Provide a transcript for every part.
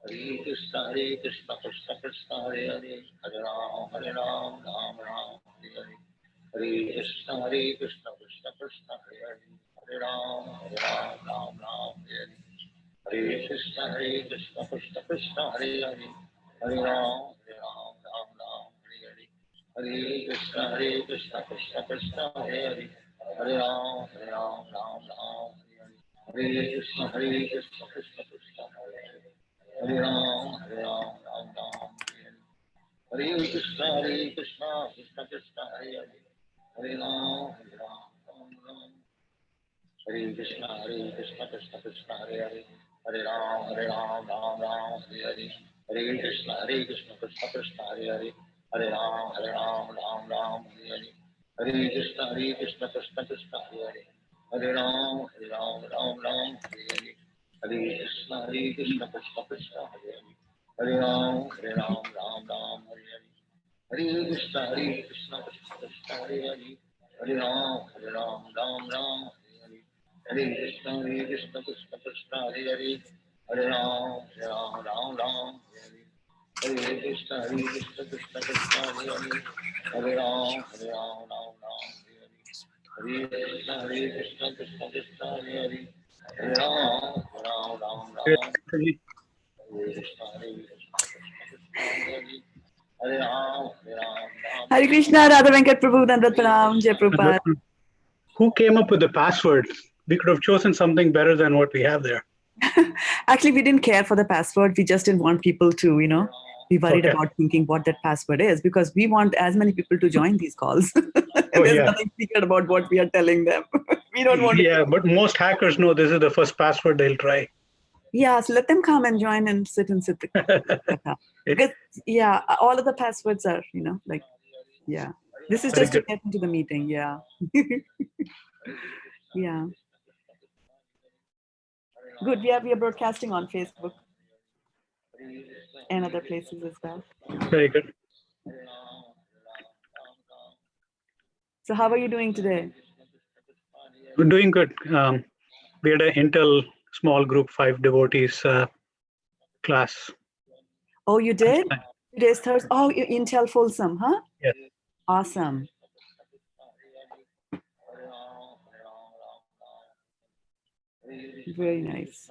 Hare Krishna, Krishna Krishna, Hare Hare, Hare Ram, Ram Ram, Hare Hare. Hare Krishna, Krishna Krishna, Hare Hare, Hare Ram, Ram Ram, Hare Hare. Hare Krishna, Krishna Krishna, Hare Hare, Hare Ram, Ram Ram, Hare Hare. Hare Krishna, Krishna Krishna, Hare Hare, Hare Ram, Ram Ram, Hare Hare. Hare Krishna, Krishna Krishna, Hare Hare, Hare Ram, Ram Ram, Hare Hare. Hare Krishna, Krishna Krishna, Hare Hare, Hare Ram, Ram Ram. Hare Krishna, Krishna Krishna, Hare Hare, Hare Ram, Ram Ram, Hare Hare. Hare Krishna, Krishna Krishna, Hare Hare, Hare Ram, Ram Ram, Hare Hare. Hare Krishna, Krishna Krishna, Hare Hare, Hare Ram, Ram Ram, Hare Hare. Hare Krishna, Krishna Krishna, Hare Hare, Hare Ram, Ram Ram, Hare Hare. Hare Krishna, Krishna Krishna, Hare Hare, Hare Ram, Ram Ram, Hare Hare. Hare Krishna, Krishna Krishna, Hare Hare, Hare Ram, Ram Ram, Hare Hare. Hare Krishna, Krishna Krishna, Hare Hare, Hare Ram, Ram Ram, Hare Hare. Hare Krishna, Krishna Krishna, Hare Hare, Hare Ram, Ram Ram. Hare Krishna, Hare Krishna, Hare Ram, Ram. Hare Krishna, Radha Venkat Prabhu, Dandat Pranam, Jai Prabhupada. Who came up with the password? We could have chosen something better than what we have there. Actually, we didn't care for the password. We just didn't want people to, be worried about thinking what that password is, because we want as many people to join these calls. There's nothing secret about what we are telling them. We don't want to. But most hackers know this is the first password they'll try. Yeah, so let them come and join and sit the because all of the passwords are, this is just to get into the meeting. Yeah. Yeah. Good. We are broadcasting on Facebook and other places as well. Very good. So how are you doing today? We're doing good. We had an Intel small group 5 devotees class. Oh, you did? Today's Thursday. Oh, Intel Folsom, huh? Yes. Awesome. Very nice.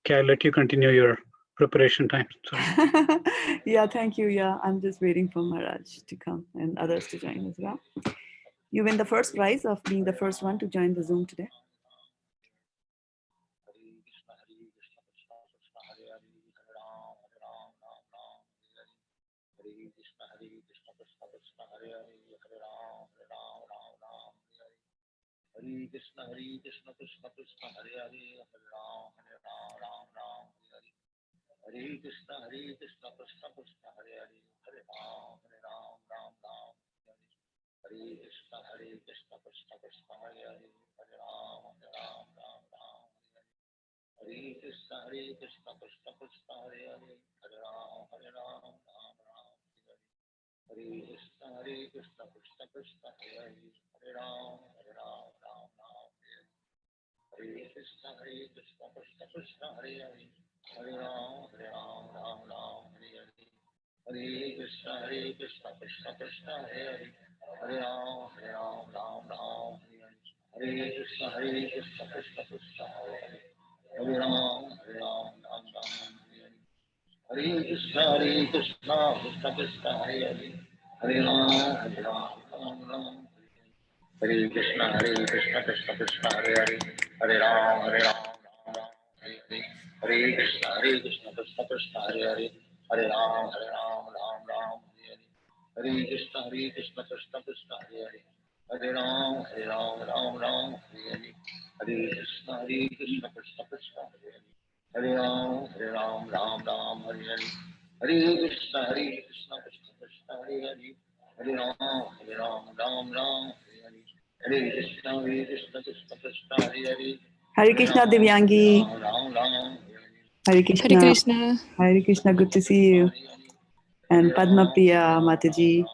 Okay, I'll let you continue your preparation time. Yeah, thank you. Yeah, I'm just waiting for Maharaj to come and others to join as well. You win the first prize of being the first one to join the Zoom today. Hare Krishna, Krishna Krishna, Hare Hare, Hare Ram, Ram Ram, Hare Hare. Hare Krishna, Krishna Krishna, Hare Hare, Hare Ram, Ram Ram, Hare Hare. Hare Krishna, Krishna Krishna, Hare Hare, Hare Ram, Ram Ram, Hare Hare. Hare Krishna, Krishna Krishna, Hare Hare, Hare Ram, Ram Ram, Hare Hare. Hare Krishna, Krishna Krishna, Hare Hare, Hare Ram, Ram Ram, Hare Hare. Hare Krishna, Krishna Krishna, Hare Hare, Hare Ram, Ram Hare Hare. Hare Krishna, Krishna Krishna, Hare Hare, Hare Ram, Ram Hare Hare. Hare Krishna, Krishna Krishna, Hare Hare, Hare Ram, Ram Hare Hare. Hare Krishna, Krishna Krishna, Hare Hare, Hare Ram, Ram. Hare Krishna, Krishna Krishna, Hare Hare, Hare Ram, Ram Hare Hare. Hare Krishna, Krishna Krishna, Hare Hare, Hare Ram, Ram Hare Hare. Hare Krishna, Krishna Krishna, Hare Hare, Hare Ram, Ram Hare Hare. Hare Krishna, Krishna Krishna, Hare Hare, Hare Ram, Ram Hare Hare. Hare Krishna, Krishna Krishna, Hare Hare, Hare Ram, Ram Hare Hare. Hare Krishna, Krishna Krishna, Hare Hare. Hare Krishna, Divyangi. Hare Krishna. Hare Krishna. Hare Krishna, good to see you. And Padma Priya Mataji.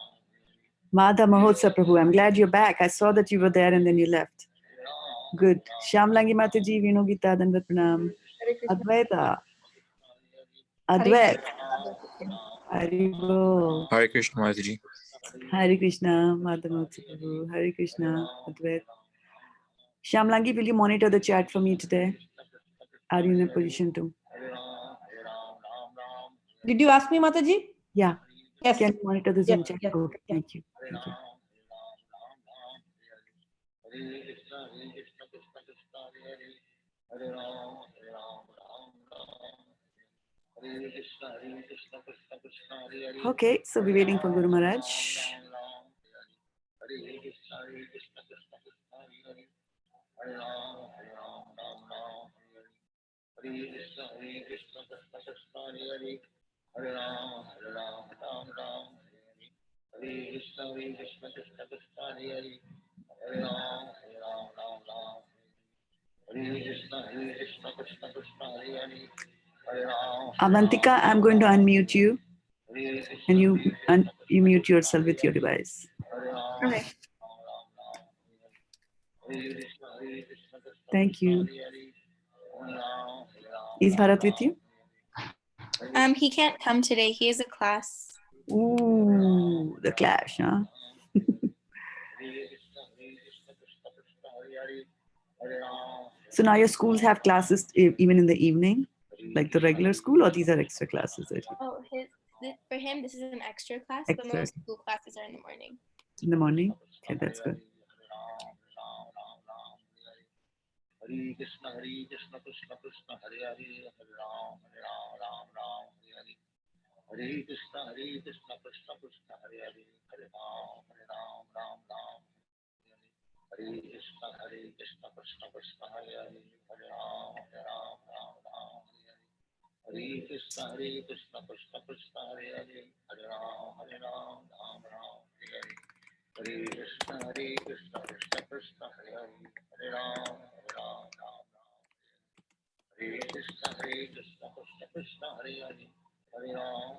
Madha Mahotsa Prabhu, I'm glad you're back. I saw that you were there and then you left. Good. Shyamlangi Mataji, Vinogita, Dandat Pranam. Advaita. Advait. Haribo. Hare Krishna Mataji. Hare Krishna, Madhamoti Prabhu. Hare Krishna, Advait. Shyamlangi, will you monitor the chat for me today? Are you in a position to? Did you ask me, Mataji? Yeah. Yes. Can you monitor the Zoom Yes, chat? yes, Okay, yes. thank you. Thank you. Okay, so we're waiting for Guru Maharaj. Avantika, I'm going to unmute you, and you mute yourself with your device. Okay. Thank you. Is Bharat with you? He can't come today. He has a class. Ooh, the clash, huh? So now your schools have classes even in the evening, like the regular school, or these are extra classes? Oh, for him, this is an extra class, but Extra. most school classes are in the morning. In the morning? Okay, that's good. Hare Krishna, Krishna Krishna, Hare Hare, Hare Ram, Ram Ram, Hare Hare. Hare Krishna, Krishna Krishna, Hare Hare, Hare Ram, Ram Ram. Hare Krishna, Krishna Krishna, Hare Hare, Hare Ram, Ram. Hare Krishna, Krishna Krishna, Hare Hare, Hare Ram, Ram. Hare Krishna, Krishna Krishna, Hare Hare, Hare Ram, Ram. Hare Krishna, Krishna Hare Hare, Hare Ram,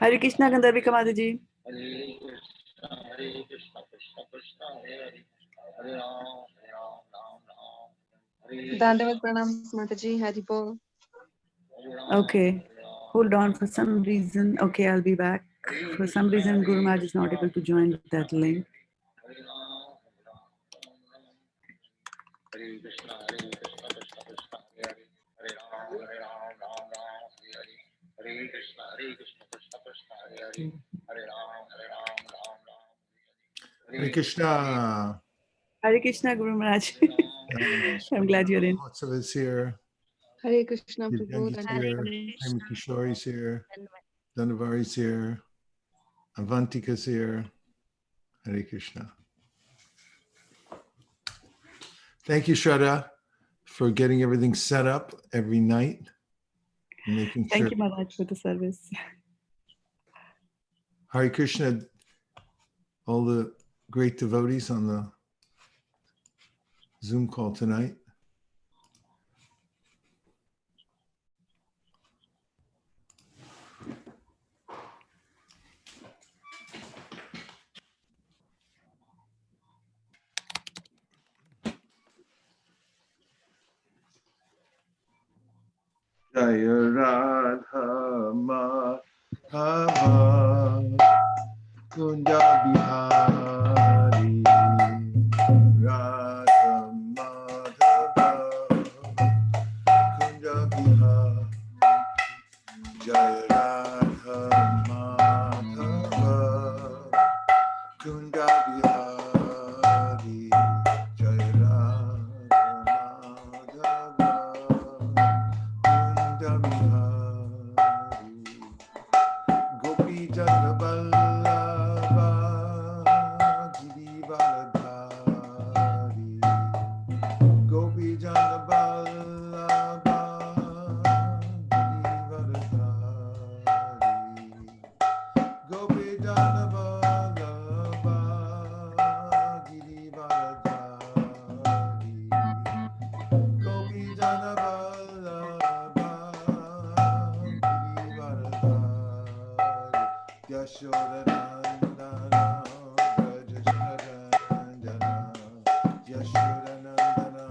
Hare Krishna, Gandharvika Mataji. Hare Krishna, Krishna Hare Hare, Hare Ram, Ram. Dandavat Pranam Mataji, Haribol. Okay, hold on for some reason. Okay, I'll be back. For some reason, Guru Maharaj is not able to join with that link. Hare Krishna, Krishna Krishna, Hare Hare, Hare Ram, Ram. Hare Krishna, Krishna, Hare Hare, Hare Ram, Ram. Hare Krishna. Hare Krishna, Guru Maharaj. I'm glad you're in. Lots of us here. Hare Krishna Prabhu. Divyangi's here. Prem Kishori's here. Dandavari's here. Avantika's here. Hare Krishna. Thank you, Shraddha, for getting everything set up every night. And making Thank sure. you, Maharaj, for the service. Hare Krishna, all the great devotees on the Zoom call tonight. Jaya Radha Madhava Kunja Bihari Radha Madhava Kunja Bihari Jaya Radha Madhava Kunja Bihari Jaya Radha Gopi Jana Vallabha Giri Varadhari Gopi Jana Vallabha Giri Varadhari Gopi Jana Vallabha Giri Varadhari Gopi Jana Vallabha Giri Varadhari Yashoda Nandana Braja Janarandana Yashoda Nandana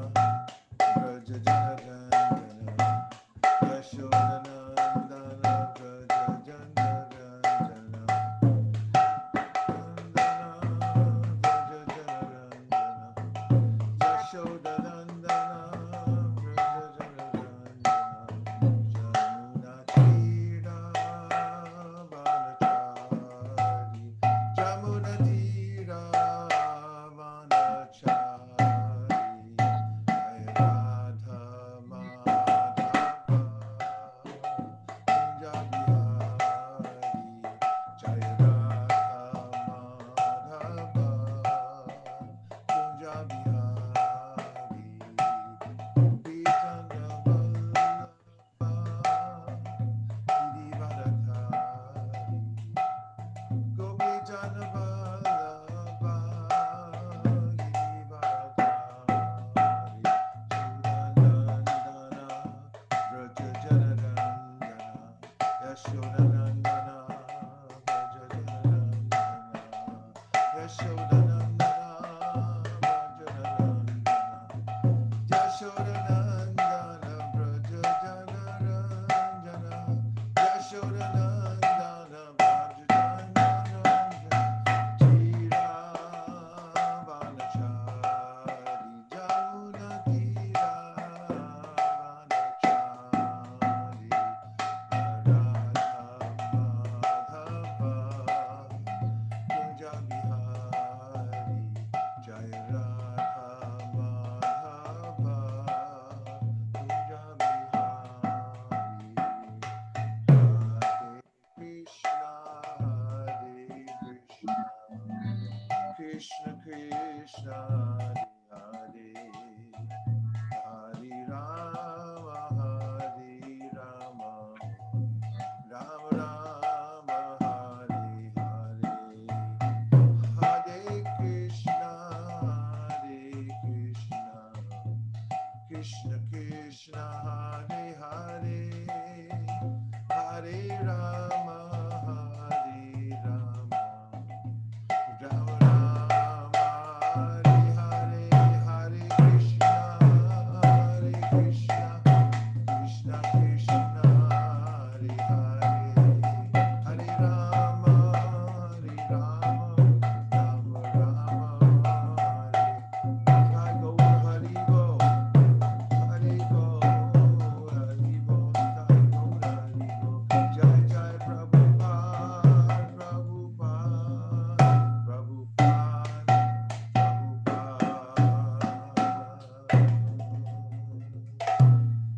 Krishna, Hare Hare Rama, Hare Rama, Rama Rama, Hare Hare, Hare Krishna, Krishna Krishna, Hare Hare, Hare Rama, Hare Rama, Rama Rama, Hare Hare, Hare Krishna, Krishna Krishna, Hare Hare, Hare Rama, Rama Rama, Hare Jai Gaur Hari Bol, Hari Bol, Hari Bol, Jai Gaur Hari Bol, Jai Jai Prabhupada, Prabhupada, Prabhupada, Prabhupada.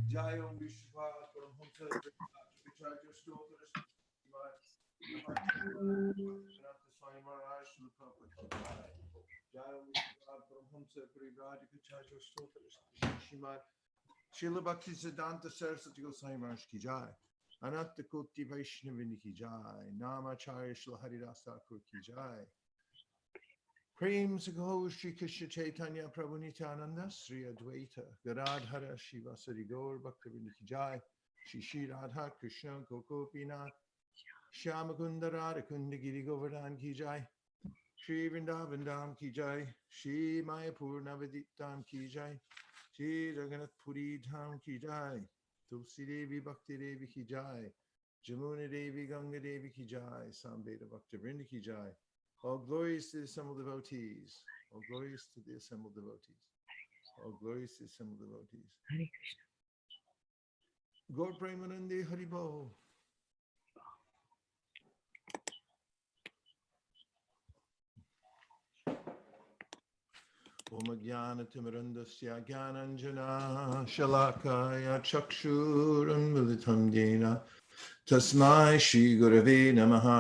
Jai Om Vishwavad Paramhamsa Vicharya Stotra Bhaktisiddhanta Swami Maharaj Srila Prabhupada. Jai Om Vishwavad Paramhamsa Vicharya Stotra Srimad Srila Bhaktisiddhanta Sarasvati Goswami Maharaj ki jai. Anatta Koti Vaishnavini ki jai. Namacharya Srila Haridas Thakur ki jai. Prem Sakho Shri Krishna Caitanya Prabhu Nityananda Sri Advaita Gadadhara Shivasari Gaur Bhaktivinoda ki jai. Shri Shri Radha Krishna Gopinath Shyamakunda Radha Kundagiri Govardhan ki jai. Shri Vrindavan Dham ki jai. Shri Mayapur Navadip Dham ki jai. Shri Jagannath Puri Dham ki jai. Tulsi Devi Bhakti Devi ki jai. Jamuna Devi Ganga Devi ki jai. Sambheda Bhaktivinoda ki jai. All glories to the assembled devotees. All glories to the assembled devotees. All glories to the assembled devotees. Hare Krishna. Gaur Premanande Haribol. Om Jnana Timirandasya Jnananjana Shalakaya Chakshurun Militam Yena Tasmai Shri Gurave Namaha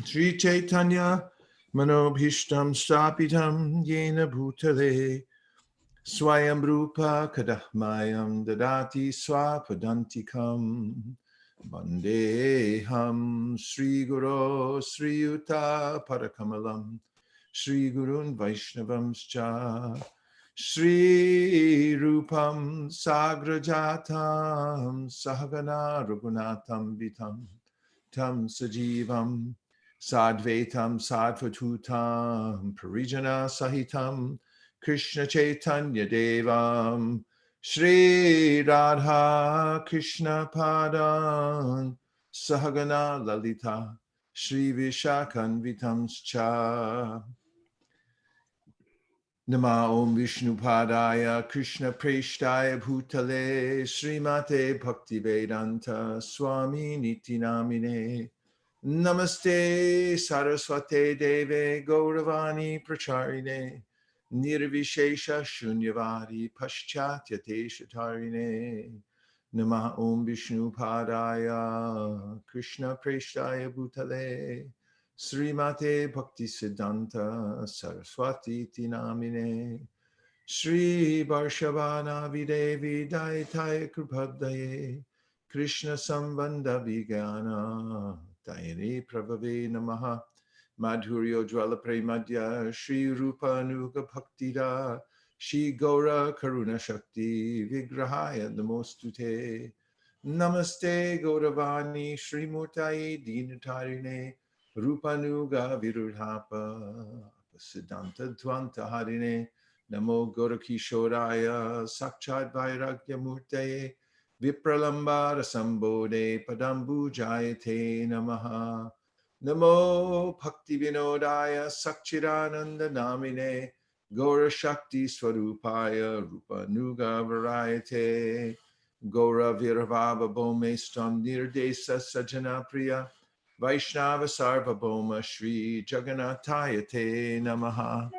Shri Chaitanya Manobhishtam Stapitam Yena Bhutale Swayam Rupa Kadahmayam Dadati Swapadantikam Vandeham Sri Guru Sri Yuta Parakamalam Shri Gurun Vaishnavamscha Shri Rupam Sagrajatam Sahagana Raghunatham Vitam Tam Sajivam Sadvaitam Sadvatutam Parijana Sahitam Krishna Chaitanya Devam Shri Radha Krishna Padan Sahagana Lalita Shri Vishakan Vitamscha Nama Om Vishnu Padaya Krishna Preshtaya Bhutale Srimate Bhaktivedanta Swami Niti Namine Namaste Saraswate Deve Gauravani Pracharine Nirvishesha Shunyavadi Paschatya Shatarine Nama Om Vishnu Padaya Krishna Preshtaya Bhutale Srimate Bhaktisiddhanta Sarasvati Tinamine Shri Varshavana Videvi Daitaya Krupadaye Krishna Sambandha Vijnana Dayani Prabhave Namaha Madhuryo Jwala Premadya Shri Rupa Nuga Bhaktida Shri Gaura Karuna Shakti Vigrahaya Namostute Namaste Gauravani Shri Murtaye Dinatarine Rupanuga Virudhapa Siddhanta Dvanta Harine Namo Gorakishoraya Sakchad Vairagya Murtaye Vipralambara Sambode Padambu Jayate Namaha Namo Bhaktivinodaya Sakchirananda Namine Gaura Shakti Swarupaya Rupanuga Varayate Gaura Virvava Bomestam Nirdesa Sajana Priya Vaishnava Sarvabhauma Shri Jagannathaya Te Namaha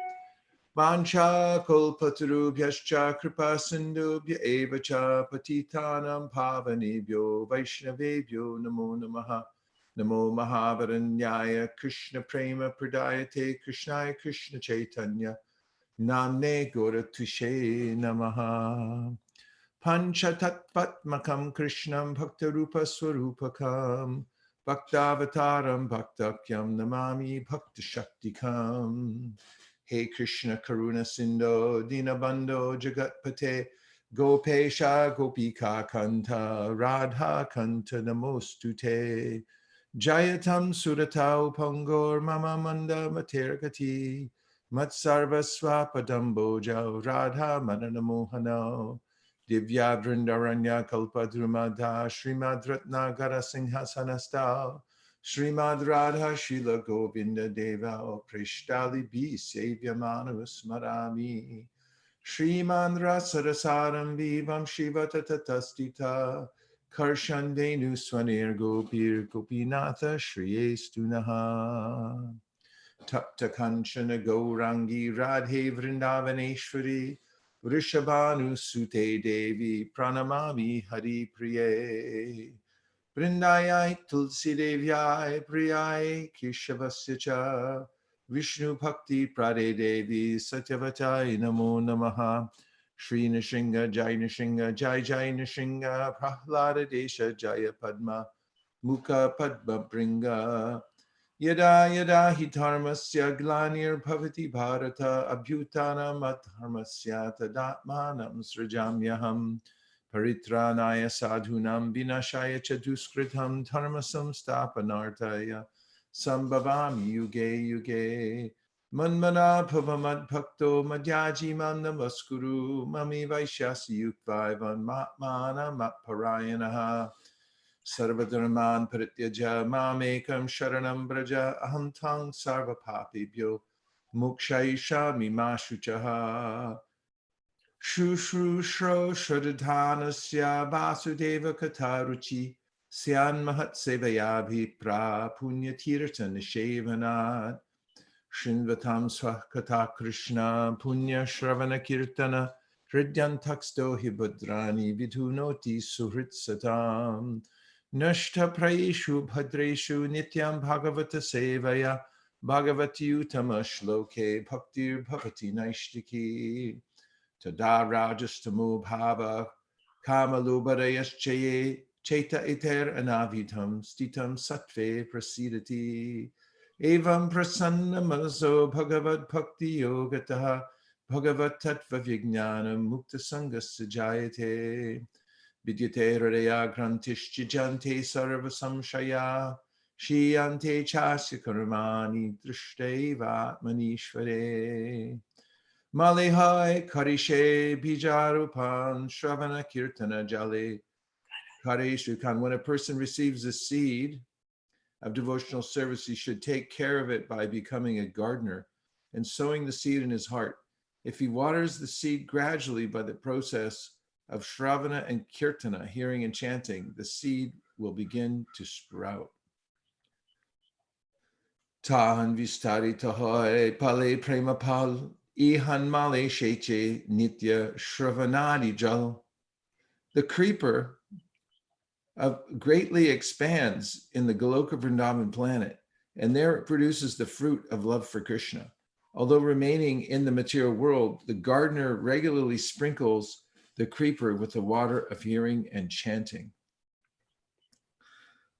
Vancha Kalpatarubhyascha Kripa Sindhubhya Evacha Patitanam Pavanebhyo Vaishnavebhyo Namo Namaha Namo Mahavaranyaya Krishna Prema Pradayate Krishnaya Krishna Chaitanya Namne Goratushe Namaha. Panchatatvatmakam Krishnam Bhaktarupa Swarupakam Bhaktavataram Bhaktakyam Namami Bhaktashaktikam. Hey Krishna Karuna Sindho Dinabandho Jagatpate Gopesha Gopika Kanta Radha Kanta Namostute Jayatam Suratau Pangor Mama Manda Matergati Matsarva Swapadamboja Radha Madanamohano Divya Vrindaranya Kalpadrumadha Srimad Ratnagara Singhasanasta Srimad Radha Shila Govinda Deva Prishtali Bi Sevyamanu Smarami Sriman Rasarasaram Vivam Shiva Tatatastita Karshan Venu Swanir Gopir Gopinatha Shriyestunaha Tapta Kanchana Gaurangi Radhe Vrindavaneshwari Vrishabhanu Sute Devi Pranamami Hari Priye Vrindayai Tulsi Devyai Priyai Keshavasya Cha Vishnu Bhakti Prade Devi Satyavatai Namo Namaha Shri Nishinga Jai Nishinga Jai Jai Nishinga Prahlada Desha Jaya Padma Mukha Padma Bringa Yada Yada Hi Dharmasya Glanir Bhavati Bharata Abhyutanam Adharmasya Tadatmanam Srajamyaham Paritranaya Sadhunam Vinashaya Chaduskritam Dharmasam Stapanartaya Sambhavami Yuge Yuge Manmana Pavamad Bhakto Madhyaji Mam Namaskuru Mami Vaishyasi Yukvaivan Matmana Matparayanaha Sarvadharman Parityaja Mamekam Sharanam Braja Aham Tang Sarva Papibhyo Mukshayishami Mashuchaha Shru Shro Shradhanasya Vasudeva Kataruchi Syan Mahat Sevayabhi Pra Punyatirtha Nishevanat Shinvatam Swah Katha Krishna Punya Shravana Kirtana Hridyantaksto Hibadrani Vidhunoti Suhrit Satam Nashta Praeshu Bhadreshu Nityam Bhagavata Sevaya Bhagavati Utama Shloke Bhaktir Bhavati Naishtiki Tada Rajastamo Bhava Kamalubharayaschaye Cheta Iter Anavitam Stitam Sattve Prasidati Evam Prasanna Manaso Bhagavad Bhakti Yogataha Bhagavat Tattva Vijnanam Mukta Sangasya Jayate Vidyate Hridaya Grantishchijante Sarva Samshaya Shiyante Chasya Karmani Drishteva Atmanishvare Malihai Karishe Bijarupan Shravana Kirtana Jale Kareshukan. When a person receives a seed of devotional service, he should take care of it by becoming a gardener and sowing the seed in his heart. If he waters the seed gradually by the process of Shravana and Kirtana, hearing and chanting, the seed will begin to sprout. Tahan vistari tahoy pale prema pal ihan male sheche nitya shravanadi jal. The creeper greatly expands in the Goloka Vrindavan planet, and there it produces the fruit of love for Krishna. Although remaining in the material world, the gardener regularly sprinkles the creeper with the water of hearing and chanting.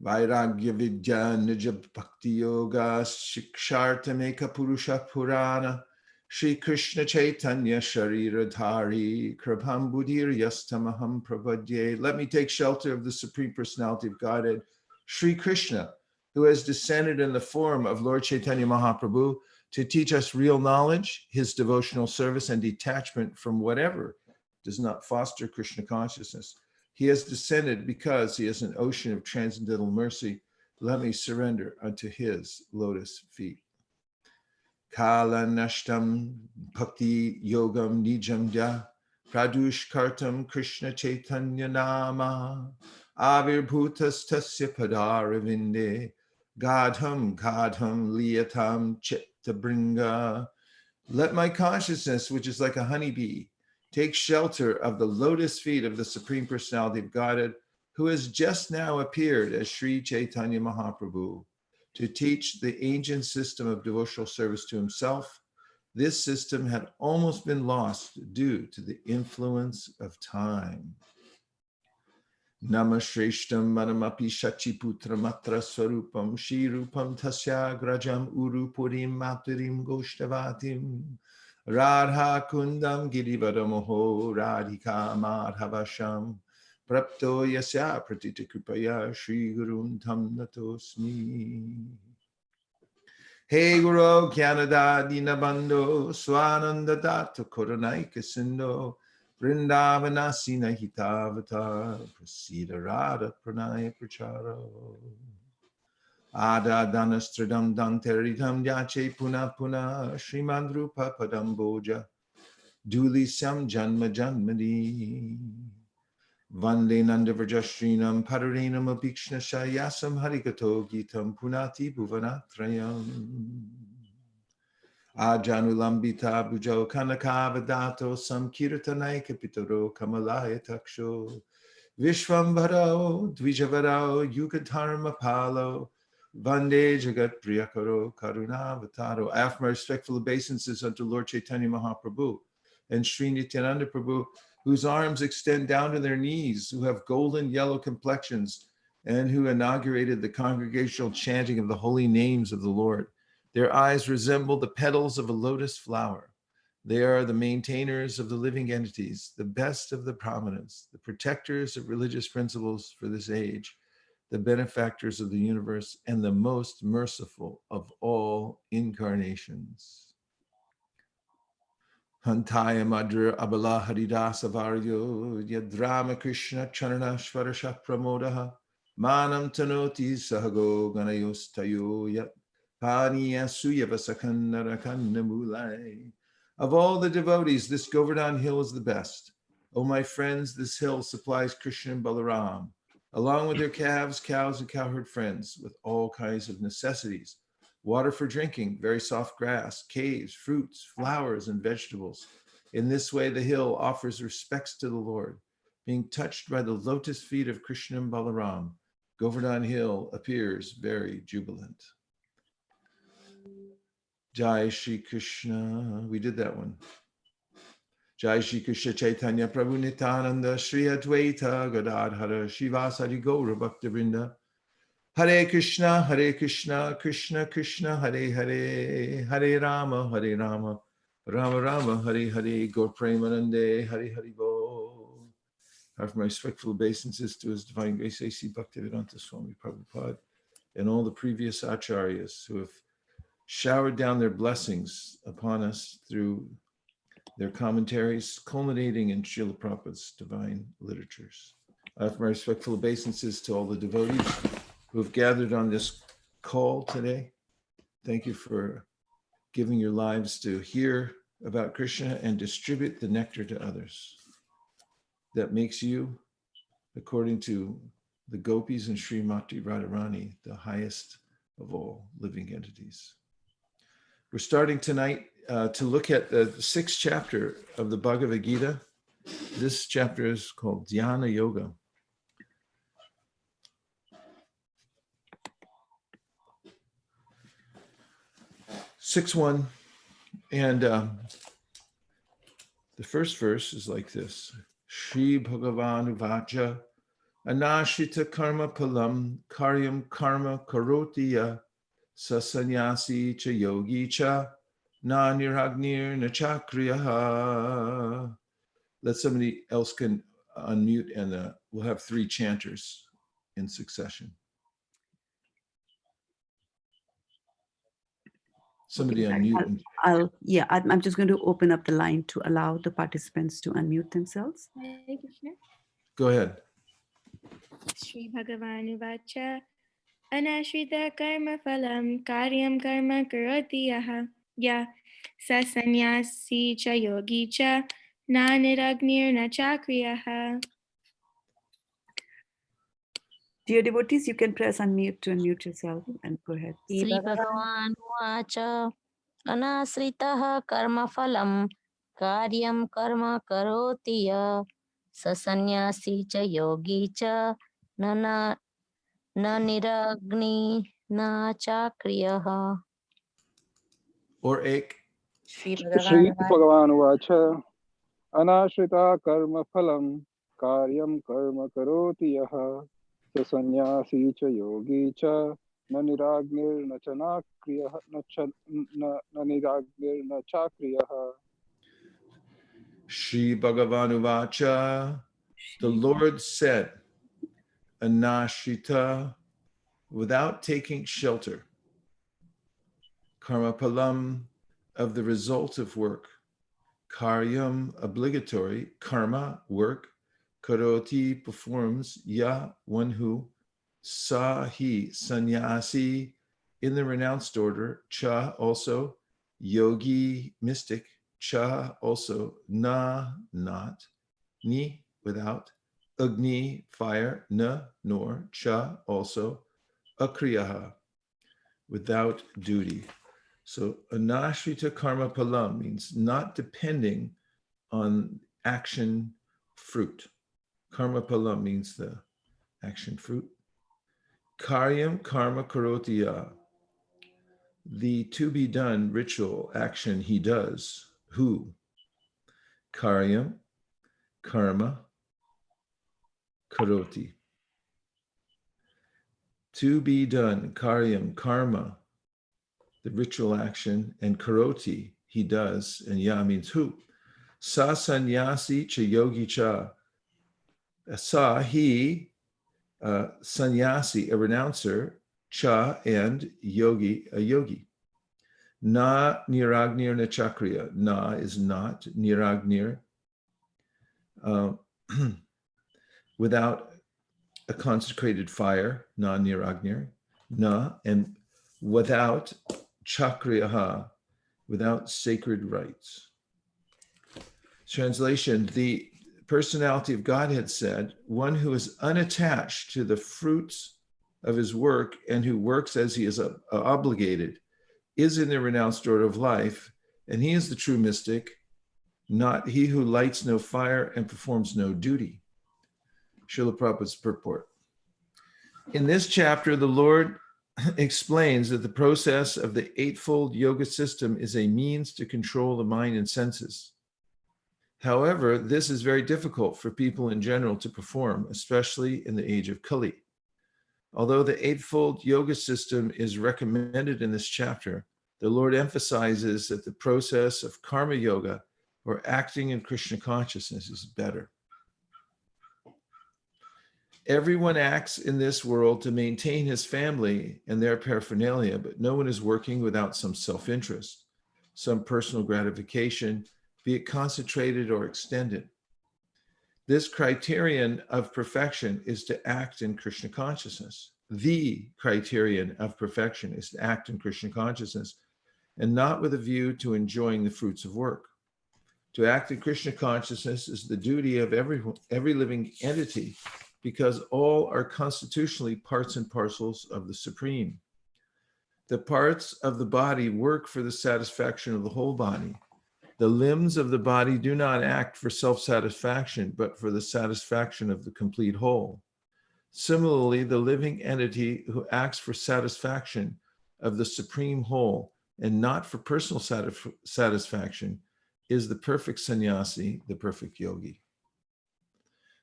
Vairagya Vidya Nija Bhakti Yoga Shikshartameka Purusha Purana Shri Krishna Chaitanya Sharira Dhari Krabham Buddhir Yastamaham Pravadye. Let me take shelter of the Supreme Personality of Godhead, Shri Krishna, who has descended in the form of Lord Chaitanya Mahaprabhu to teach us real knowledge, his devotional service, and detachment from whatever does not foster Krishna consciousness. He has descended because he is an ocean of transcendental mercy. Let me surrender unto his lotus feet. Kala nashtam bhakti yogam nijam ja pradush kartam Krishna Chaitanya nama avirbhutas tasya padaravinde gadham liyatam chitta bringa. Let my consciousness, which is like a honeybee, take shelter of the lotus feet of the Supreme Personality of Godhead, who has just now appeared as Sri Chaitanya Mahaprabhu to teach the ancient system of devotional service to himself, this system had almost been lost due to the influence of time. Namashreshtam manamapi shachiputramatra swarupam shirupam tasya grajam urupurim maturim goshtavatim radha kundam girivadamoho radhika madhavasham prapto yasya pratitakripaya shri gurun tam natosmi. Hey Guru Gyanada Dinabando Swananda Datta Koranayika Sindo Vrindavanasina Hitavata Prasida Radha Pranaya Pracharo Ada Danastradam Danteritam Yache Puna Puna Srimandrupa Padamboja Duli Sam Janma Janmadi Vande Nandavrajashrinam Padarinam Abhikshna Shayasam Harikato Gitam Punati Bhuvanatrayam Ajanulambita Bhujo Kanakavadato Samkirtanai Kapitaro Kamalaya Taksho Vishwambharo Dvijavarao Yugadharma Palo Vande Jagat Priyakaro Karunavataro. I offer my respectful obeisances unto Lord Chaitanya Mahaprabhu and Sri Nityananda Prabhu, whose arms extend down to their knees, who have golden yellow complexions, and who inaugurated the congregational chanting of the holy names of the Lord. Their eyes resemble the petals of a lotus flower. They are the maintainers of the living entities, the best of the prominents, the protectors of religious principles for this age, the benefactors of the universe, and the most merciful of all incarnations. Hantaya Madhura Abala Haridasa Varyo Yadrama Krishna Charanashvarasha Pramodaha Manam Tanoti Sahago Ganayos Tayo Yat Paniya Suyavasakanda Rakanda Mulai. Of all the devotees, this Govardhan hill is the best. O my friends, this hill supplies Krishna and Balaram, along with their calves, cows, and cowherd friends, with all kinds of necessities. Water for drinking, very soft grass, caves, fruits, flowers, and vegetables. In this way, the hill offers respects to the Lord. Being touched by the lotus feet of Krishna and Balaram, Govardhan Hill appears very jubilant. Jai Shri Krishna. We did that one. Jai Shri Krishna Chaitanya Prabhu Nityananda Shri Advaita Gadadhara Shivasari Gaura Bhaktivinoda Hare Krishna, Krishna Krishna, Hare Hare, Hare Rama, Rama Rama, Hare Hare, Gaur Premanande, Hare Hare Bo. I offer my respectful obeisances to His Divine Grace A.C. Bhaktivedanta Swami Prabhupada and all the previous acharyas who have showered down their blessings upon us through their commentaries, culminating in Srila Prabhupada's divine literatures. I offer my respectful obeisances to all the devotees who have gathered on this call today. Thank you for giving your lives to hear about Krishna and distribute the nectar to others. That makes you, according to the gopis and Srimati Radharani, the highest of all living entities. We're starting tonight to look at the 6th chapter of the Bhagavad Gita. This chapter is called Dhyana Yoga. Six one, and the first verse is like this: Shri Bhagavan Uvacha Anashita Karma Palam Karyam Karma Karotiya Sasanyasi Cha Yogi Cha Na Niragnir Nachakriyaha. Let somebody else can unmute, and we'll have 3 chanters in succession. Somebody unmute. I'm just going to open up the line to allow the participants to unmute themselves. Hare Krishna. Go ahead. Shri Bhagavan Uvacha Anashrita Karma Phalam Karyam Karma Karoti Ya Sa Sanyasi Cha Yogi Cha Na Niragnir Na Chakriyaha. Dear devotees, you can press unmute to unmute yourself and go ahead. Sri Bhagavan Vacha Anasritaha Karma Phalam Karyam Karma Karoti Ya Sasanyasi Cha Yogi Cha Na Niragni Na Chakriyaha. Or Ek. Shri Shri Bhagavan Vacha Anashrita Karma Phalam Karyam Karma Karoti Yaha Sanyasi Cha Yogi Cha Na Niragnir Na Chanakriya Na Niragnir Na Chakriyaha. Shri Bhagavan Vacha, the Lord said, Anashrita, without taking shelter, Karma Palam, of the result of work, Karyam, obligatory, Karma, work, Karoti, performs, Ya, one who, Sahi, sannyasi, in the renounced order, Cha, also, Yogi, mystic, Cha, also, Na, not, Ni, without, Agni, fire, Na, nor, Cha, also, Akriyaha, without duty. So anashrita karma palam means not depending on action fruit. Karma palam means the action fruit. Karyam karma karotiya, the to be done ritual action he does. Who? Karyam karma karoti. To be done, karyam, karma, the ritual action, and karoti, he does, and ya means who. Sa sannyasi cha yogi cha. Sa, he, sannyasi, a renouncer, cha, and yogi, a yogi. Na niragnir na chakriya. Na is not, niragnir, without a consecrated fire, na niragnir, na, and without chakriyaha, without sacred rites. Translation, the personality of Godhead said, one who is unattached to the fruits of his work and who works as he is obligated is in the renounced order of life, and he is the true mystic, not he who lights no fire and performs no duty. Srila Prabhupada's purport. In this chapter, the Lord explains that the process of the eightfold yoga system is a means to control the mind and senses. However, this is very difficult for people in general to perform, especially in the age of Kali. Although the eightfold yoga system is recommended in this chapter, the Lord emphasizes that the process of karma yoga, or acting in Krishna consciousness, is better. Everyone acts in this world to maintain his family and their paraphernalia, but no one is working without some self-interest, some personal gratification, be it concentrated or extended. This criterion of perfection is to act in Krishna consciousness. The criterion of perfection is to act in Krishna consciousness, and not with a view to enjoying the fruits of work. To act in Krishna consciousness is the duty of every living entity, because all are constitutionally parts and parcels of the Supreme. The parts of the body work for the satisfaction of the whole body. The limbs of the body do not act for self-satisfaction, but for the satisfaction of the complete whole. Similarly, the living entity who acts for satisfaction of the Supreme Whole and not for personal satisfaction is the perfect sannyasi, the perfect yogi.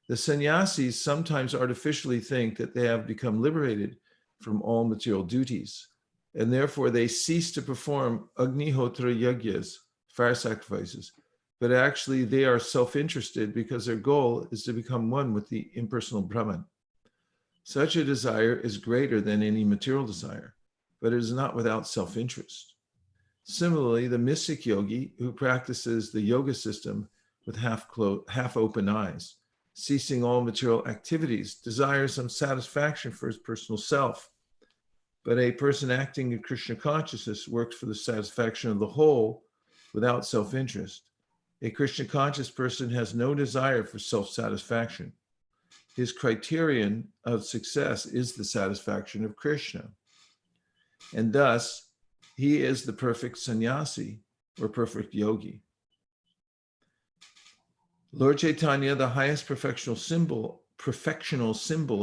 The sannyasis sometimes artificially think that they have become liberated from all material duties, and therefore they cease to perform agnihotra yagyas, fire sacrifices, but actually they are self-interested because their goal is to become one with the impersonal Brahman. Such a desire is greater than any material desire, but it is not without self-interest. Similarly, the mystic yogi who practices the yoga system with half-open eyes, ceasing all material activities, desires some satisfaction for his personal self. But a person acting in Krishna consciousness works for the satisfaction of the whole without self-interest. A Krishna conscious person has no desire for self-satisfaction. His criterion of success is the satisfaction of Krishna. And thus, he is the perfect sannyasi or perfect yogi. Lord Chaitanya, the highest perfectional symbol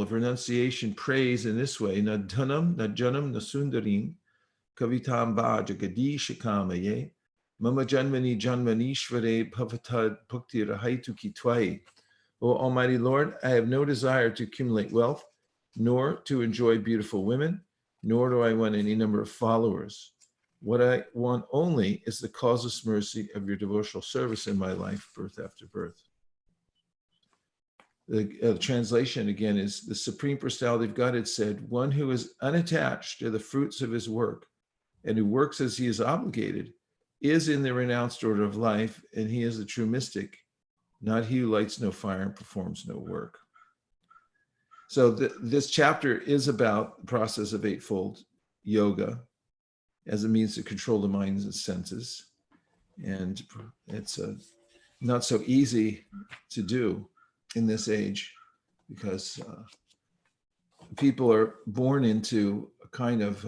of renunciation, prays in this way: na dhanam, na janam, na sundarim, kavitam va jagadishakamaye, Mama janmani janmanishvare bhavatad bhakti rahaitu ki tvai. O Almighty Lord, I have no desire to accumulate wealth, nor to enjoy beautiful women, nor do I want any number of followers. What I want only is the causeless mercy of your devotional service in my life, birth after birth. The translation again is, the Supreme Personality of Godhead said, one who is unattached to the fruits of his work and who works as he is obligated is in the renounced order of life, and he is the true mystic, not he who lights no fire and performs no work. So this chapter is about the process of eightfold yoga as a means to control the minds and senses. And it's not so easy to do in this age, because people are born into a kind of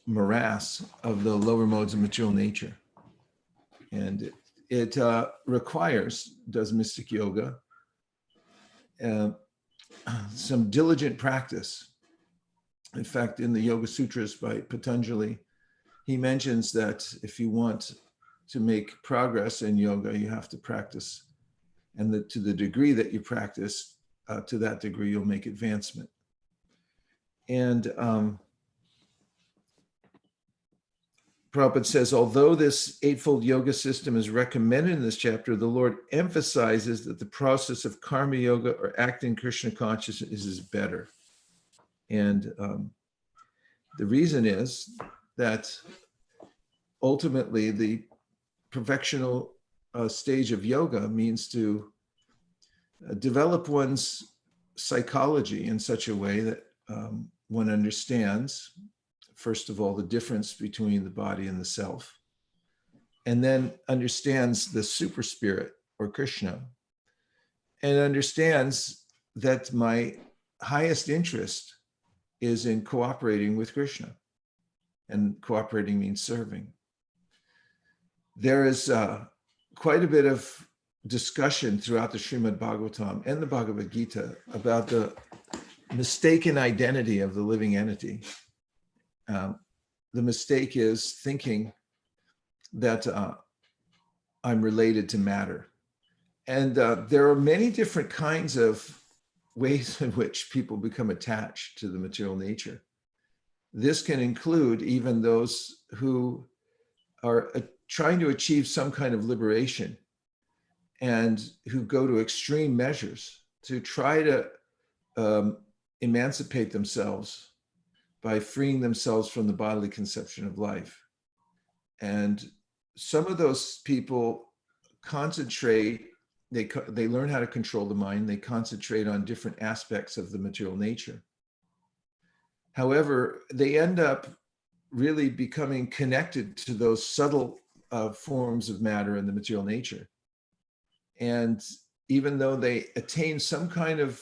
morass of the lower modes of material nature. And it requires, does mystic yoga, some diligent practice. In fact, in the Yoga Sutras by Patanjali, he mentions that if you want to make progress in yoga, you have to practice. And that to the degree that you practice, to that degree, you'll make advancement. And Prabhupada says, although this eightfold yoga system is recommended in this chapter, the Lord emphasizes that the process of karma yoga or acting Krishna consciousness is better. And the reason is that ultimately the perfectional stage of yoga means to develop one's psychology in such a way that one understands, first of all, the difference between the body and the self, and then understands the super spirit or Krishna, and understands that my highest interest is in cooperating with Krishna, and cooperating means serving. There is quite a bit of discussion throughout the Srimad Bhagavatam and the Bhagavad Gita about the mistaken identity of the living entity. The mistake is thinking that I'm related to matter. And there are many different kinds of ways in which people become attached to the material nature. This can include even those who are trying to achieve some kind of liberation and who go to extreme measures to try to emancipate themselves by freeing themselves from the bodily conception of life. And some of those people concentrate, they learn how to control the mind, they concentrate on different aspects of the material nature. However, they end up really becoming connected to those subtle forms of matter in the material nature. And even though they attain some kind of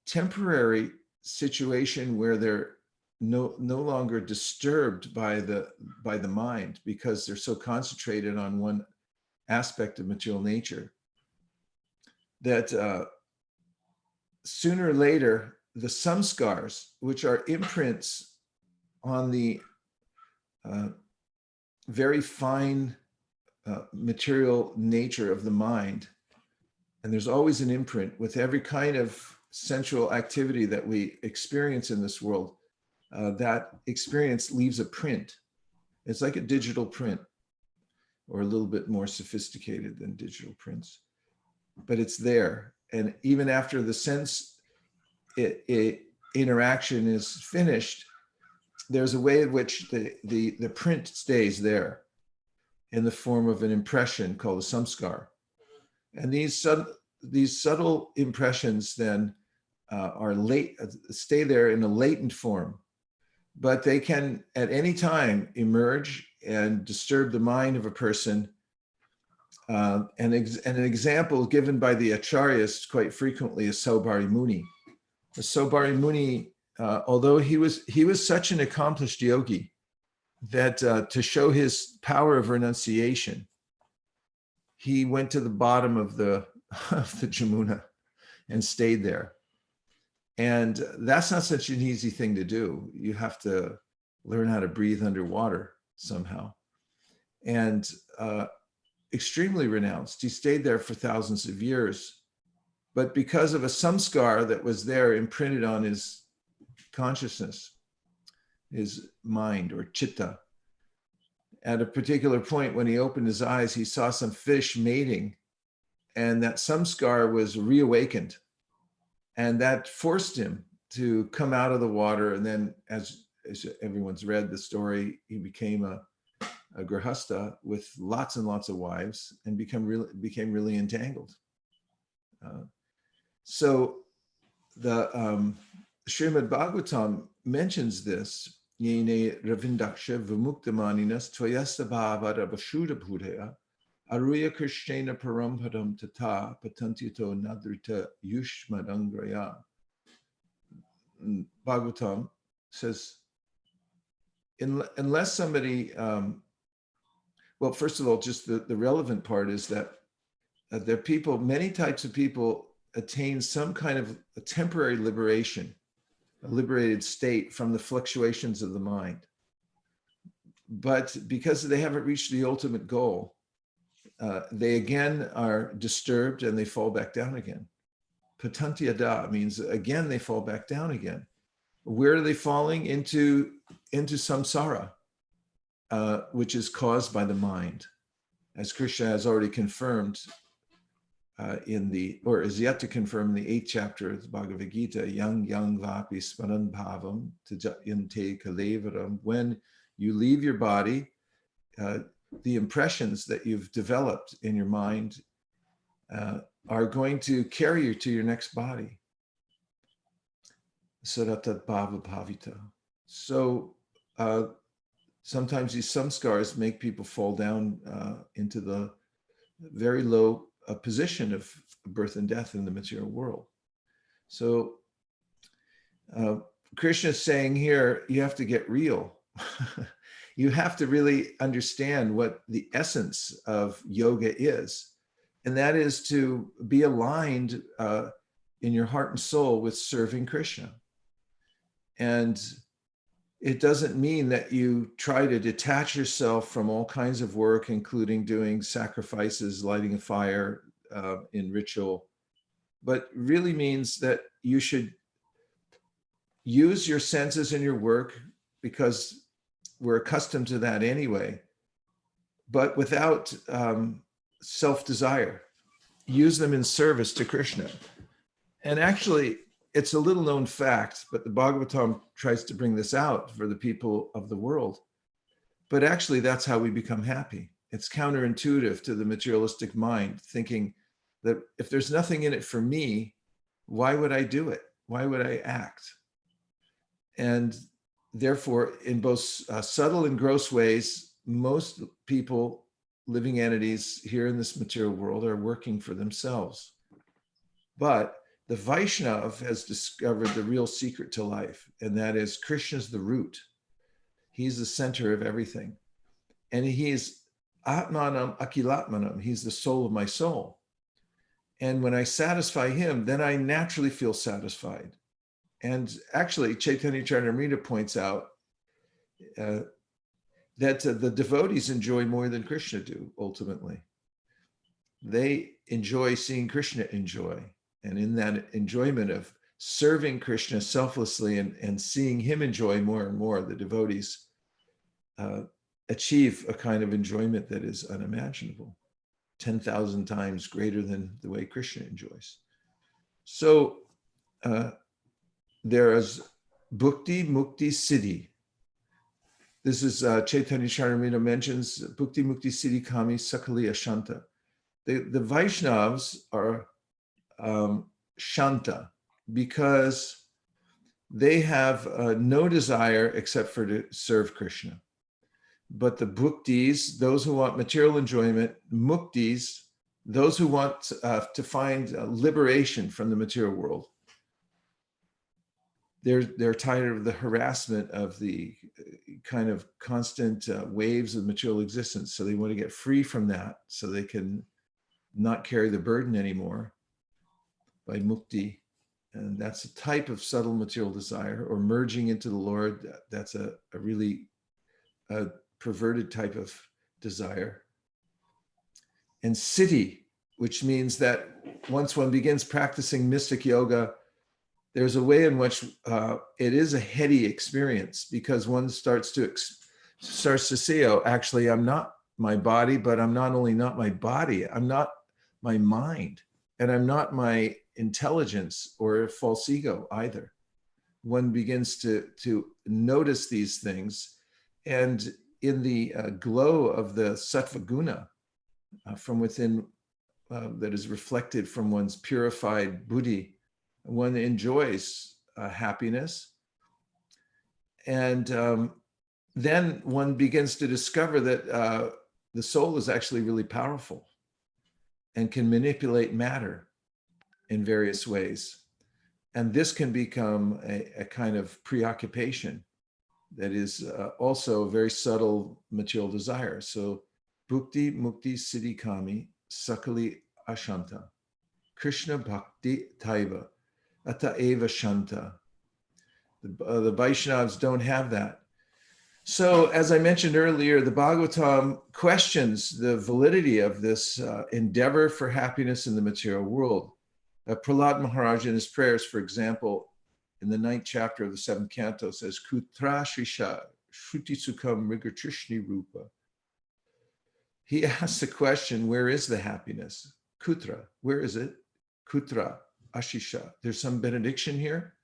temporary situation where they're no longer disturbed by the mind, because they're so concentrated on one aspect of material nature, that sooner or later, the samskars, which are imprints on the very fine material nature of the mind, and there's always an imprint with every kind of sensual activity that we experience in this world, that experience leaves a print. It's like a digital print, or a little bit more sophisticated than digital prints, but it's there. And even after the sense interaction is finished, there's a way in which the print stays there in the form of an impression called a samskar. And these subtle impressions then stay there in a latent form, but they can at any time emerge and disturb the mind of a person. And an example given by the acharyas quite frequently is Saubhari Muni. The Saubhari Muni, although he was such an accomplished yogi that to show his power of renunciation, he went to the bottom of the Jamuna and stayed there. And that's not such an easy thing to do. You have to learn how to breathe underwater somehow. And extremely renounced. He stayed there for thousands of years. But because of a samskar that was there imprinted on his consciousness, his mind or chitta, at a particular point when he opened his eyes, he saw some fish mating, and that samskar was reawakened. And that forced him to come out of the water. And then, as everyone's read the story, he became a grihastha with lots and lots of wives and became really entangled. So the Srimad Bhagavatam mentions this. Yene ravindaksha vimuktamaninas tvayasta bhavara vashuddha bhudaya aruya Krsna Pranama tata patantito nadrita yushmadangraya. Bhagavatam says, unless somebody, well, first of all, just the relevant part is that there are people, many types of people attain some kind of a temporary liberation, a liberated state from the fluctuations of the mind. But because they haven't reached the ultimate goal, they again are disturbed and they fall back down again. Patantyada means again they fall back down again. Where are they falling? Into samsara, which is caused by the mind. As Krishna has already confirmed or is yet to confirm in the 8th chapter of the Bhagavad Gita, yang vapi smaran bhavam tajayante kalevaram. When you leave your body, the impressions that you've developed in your mind are going to carry you to your next body. Saratat bhava bhavita. So sometimes these samskars make people fall down into the very low position of birth and death in the material world. So Krishna is saying here, you have to get real. You have to really understand what the essence of yoga is. And that is to be aligned in your heart and soul with serving Krishna. And it doesn't mean that you try to detach yourself from all kinds of work, including doing sacrifices, lighting a fire in ritual, but really means that you should use your senses in your work because we're accustomed to that anyway, but without self-desire. Use them in service to Krishna. And actually, it's a little known fact, but the Bhagavatam tries to bring this out for the people of the world. But actually, that's how we become happy. It's counterintuitive to the materialistic mind, thinking that if there's nothing in it for me, why would I do it? Why would I act? And therefore, in both subtle and gross ways, most people, living entities here in this material world, are working for themselves. But the Vaishnava has discovered the real secret to life, and that is Krishna's the root. He's the center of everything. And he is Atmanam Akilatmanam. He's the soul of my soul. And when I satisfy him, then I naturally feel satisfied. And actually, Caitanya Praņām points out that the devotees enjoy more than Krishna do, ultimately. They enjoy seeing Krishna enjoy. And in that enjoyment of serving Krishna selflessly and seeing him enjoy more and more, the devotees achieve a kind of enjoyment that is unimaginable, 10,000 times greater than the way Krishna enjoys. So there is Bhukti Mukti Siddhi. This is Caitanya Praņām mentions Bhukti Mukti Siddhi Kami Sakali Ashanta. The Vaishnavas are Shanta because they have no desire except for to serve Krishna. But the Bhuktis, those who want material enjoyment, Muktis, those who want to find liberation from the material world, they're tired of the harassment of the kind of constant waves of material existence. So they want to get free from that so they can not carry the burden anymore by mukti. And that's a type of subtle material desire, or merging into the Lord. That's a really perverted type of desire. And siddhi, which means that once one begins practicing mystic yoga, there's a way in which it is a heady experience, because one starts to say, oh, actually, I'm not my body, but I'm not only not my body, I'm not my mind, and I'm not my intelligence or false ego either. One begins to notice these things, and in the glow of the sattva guna from within, that is reflected from one's purified buddhi, one enjoys happiness. And then one begins to discover that the soul is actually really powerful and can manipulate matter in various ways. And this can become a kind of preoccupation that is also a very subtle material desire. So, bhukti, mukti, siddhi, kami, sakali, ashanta. Krishna bhakti taiva, ata eva shanta. The Vaishnavas don't have that. So, as I mentioned earlier, the Bhagavatam questions the validity of this endeavor for happiness in the material world. Prahlad Maharaj in his prayers, for example, in the 9th chapter of the 7th canto says, Kutra Shrisha Shruti Sukham Mrigatrishni Rupa. He asks the question, where is the happiness? Kutra, where is it? Kutra, Ashisha. There's some benediction here.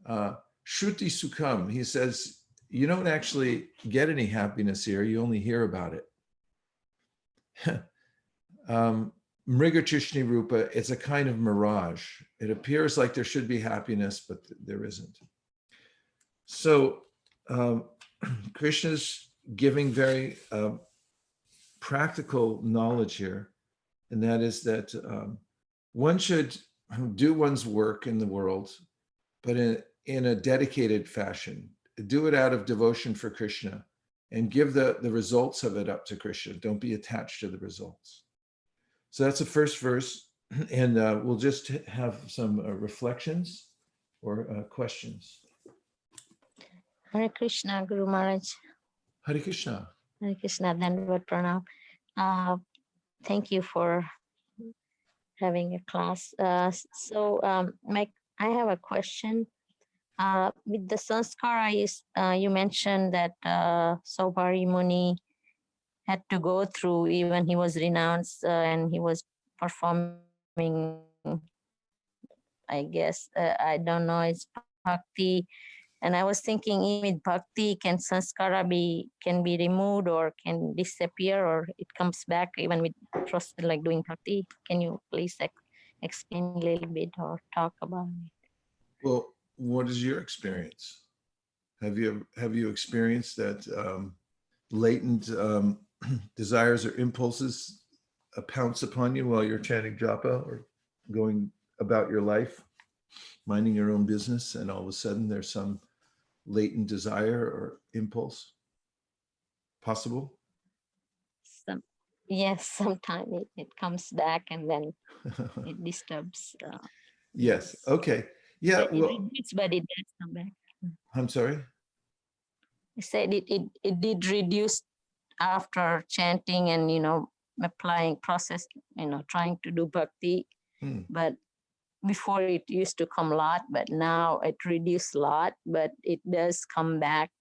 Shruti Sukham, he says, you don't actually get any happiness here, you only hear about it. Mrigatrishni Rupa, it's a kind of mirage. It appears like there should be happiness, but there isn't. So Krishna's giving very practical knowledge here, and that is that one should do one's work in the world, but in a dedicated fashion. Do it out of devotion for Krishna, and give the results of it up to Krishna. Don't be attached to the results. So that's the first verse, and we'll just have some reflections or questions. Hare Krishna, Guru Maharaj. Hare Krishna. Hare Krishna, Dandavad Pranam. Thank you for having a class. Mike, I have a question. With the sanskara, you mentioned that Saubhari Muni had to go through, even he was renounced and he was performing, I guess, I don't know, it's bhakti. And I was thinking, with bhakti, can sanskara can be removed or can disappear, or it comes back even with like doing bhakti? Can you please explain a little bit or talk about it? Well, what is your experience? Have you experienced that latent desires or impulses pounce upon you while you're chanting japa or going about your life, minding your own business, and all of a sudden there's some latent desire or impulse? Possible? Yes, sometimes it comes back and then it disturbs. Yes. Okay. Yeah. But it does come back. I'm sorry? I said it did reduce after chanting and, applying process, trying to do bhakti. But before it used to come a lot, but now it reduced a lot, but it does come back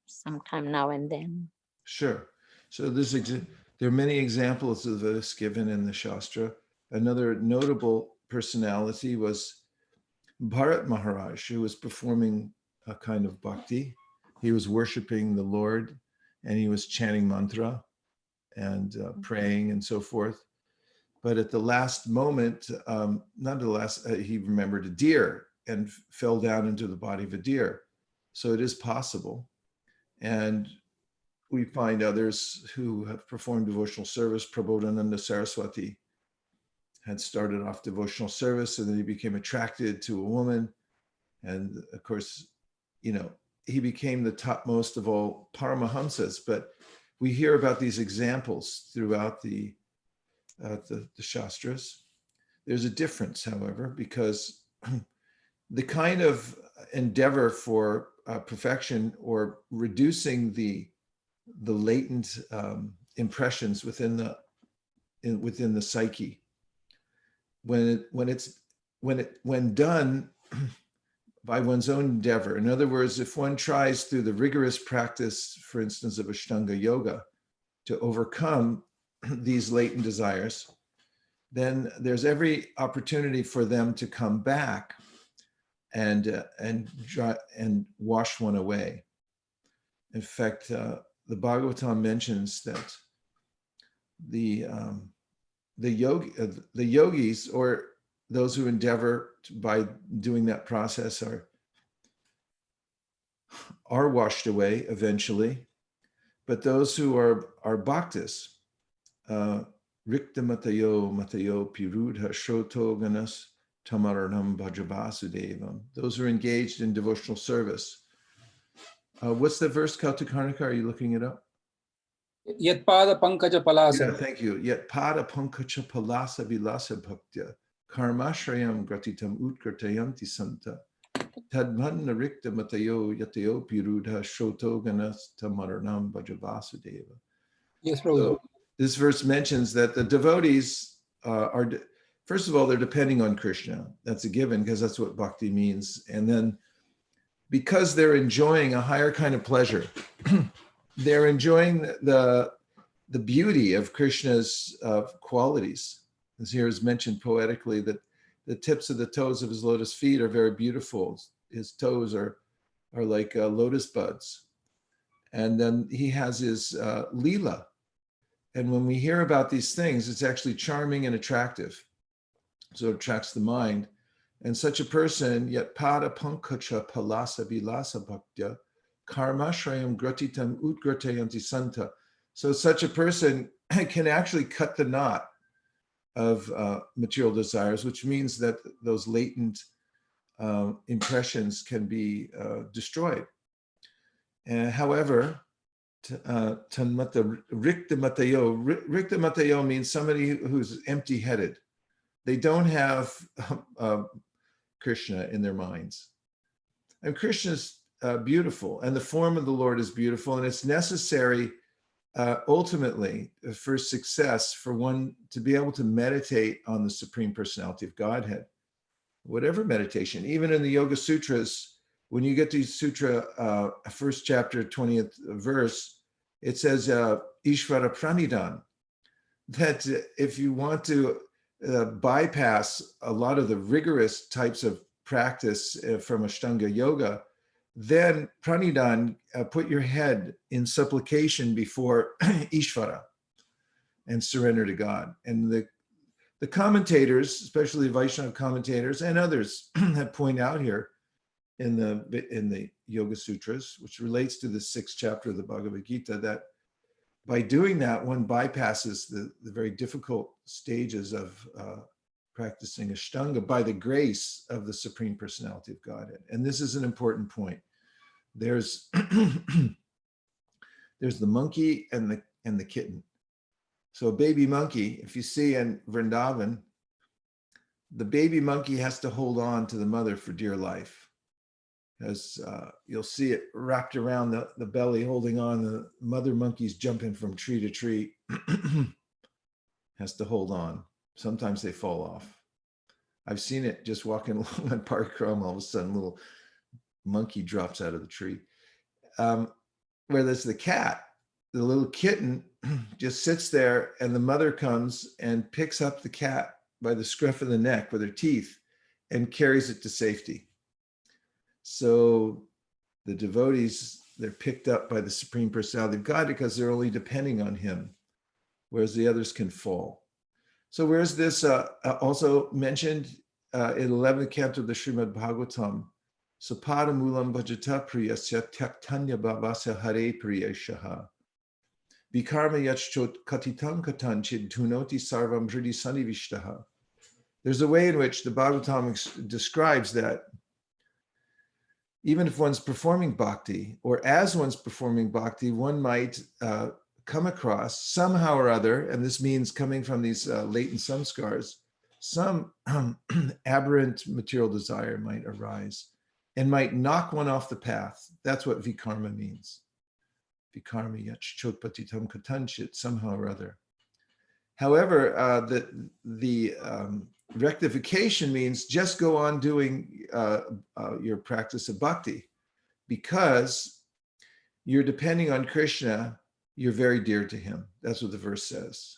sometime now and then. Sure. So there are many examples of this given in the Shastra. Another notable personality was Bharat Maharaj, who was performing a kind of bhakti. He was worshiping the Lord, and he was chanting mantra and praying and so forth. But at the last moment, he remembered a deer and fell down into the body of a deer. So it is possible. And we find others who have performed devotional service. Prabodhananda Saraswati had started off devotional service, and then he became attracted to a woman. And of course, he became the topmost of all Paramahamsas. But we hear about these examples throughout the Shastras. There's a difference, however, because the kind of endeavor for perfection or reducing the latent impressions within the psyche, when done by one's own endeavor. In other words, if one tries through the rigorous practice, for instance, of Ashtanga yoga, to overcome these latent desires, then there's every opportunity for them to come back and wash one away. In fact, the Bhagavatam mentions that the yogis, or those who endeavor by doing that process, are washed away eventually. But those who are bhaktas, Rikta Matayo Pirudha Shoto Ganas Tamaranam Bhajavasudevam, those who are engaged in devotional service. What's the verse, Kautukarnika? Are you looking it up? Yat pada pankaja palasa. Yeah, thank you. Yat pada pankaja palasa vilasa bhaktya karmashrayam gratitam utkartayanti santa tadvanna rikta matayo yatayo pirudha shoto ganas tamaranam bhajavasudeva. Yes, Prabhu. So this verse mentions that the devotees are, first of all, they're depending on Krishna. That's a given, because that's what bhakti means. And then because they're enjoying a higher kind of pleasure, they're enjoying the beauty of Krishna's qualities. As here is mentioned poetically, that the tips of the toes of his lotus feet are very beautiful. His toes are like lotus buds. And then he has his lila. And when we hear about these things, it's actually charming and attractive. So it attracts the mind. And such a person, yet pada pankacha palasa vilasa bhaktya karmashrayam gratitam utgratayanti santa. So such a person can actually cut the knot of material desires, which means that those latent impressions can be destroyed. However, Rikta Matayo means somebody who's empty-headed. They don't have Krishna in their minds. And Krishna's beautiful, and the form of the Lord is beautiful, and it's necessary ultimately for success for one to be able to meditate on the Supreme Personality of Godhead. Whatever meditation, even in the Yoga Sutras, when you get to Sutra, first chapter, 20th verse, it says, Ishvara Pranidan, that if you want to bypass a lot of the rigorous types of practice from Ashtanga Yoga, then Pranidan, put your head in supplication before Ishvara and surrender to God. And the commentators, especially Vaishnava commentators and others, have pointed out here in the Yoga Sutras, which relates to the 6th chapter of the Bhagavad Gita, that by doing that, one bypasses the very difficult stages of practicing Ashtanga by the grace of the Supreme Personality of Godhead. And this is an important point. There's there's the monkey and the kitten. So a baby monkey, if you see in Vrindavan, the baby monkey has to hold on to the mother for dear life. As you'll see it wrapped around the belly, holding on. The mother monkey's jumping from tree to tree, has to hold on. Sometimes they fall off. I've seen it just walking along on Parikram, all of a sudden a little monkey drops out of the tree. Where there's the cat, the little kitten just sits there, and the mother comes and picks up the cat by the scruff of the neck with her teeth and carries it to safety. So the devotees, they're picked up by the Supreme Personality of God because they're only depending on him, whereas the others can fall. So where's this also mentioned in 11th canto of the Srimad Bhagavatam? Sapada mulam bhajata priyasya tyaktanya bhavasya hare priyashaha. Vikarma yachchot katitam katanchid dhunoti sarvam hridi sanivishtaha. There's a way in which the Bhagavatam describes that even if one's performing bhakti, or as one's performing bhakti, one might come across somehow or other, and this means coming from these latent samskars, some aberrant material desire might arise and might knock one off the path. That's what vikarma means. Vikarma yach chotpatitam katanchit, somehow or other. However, the rectification means just go on doing your practice of bhakti, because you're depending on Krishna, you're very dear to him. That's what the verse says.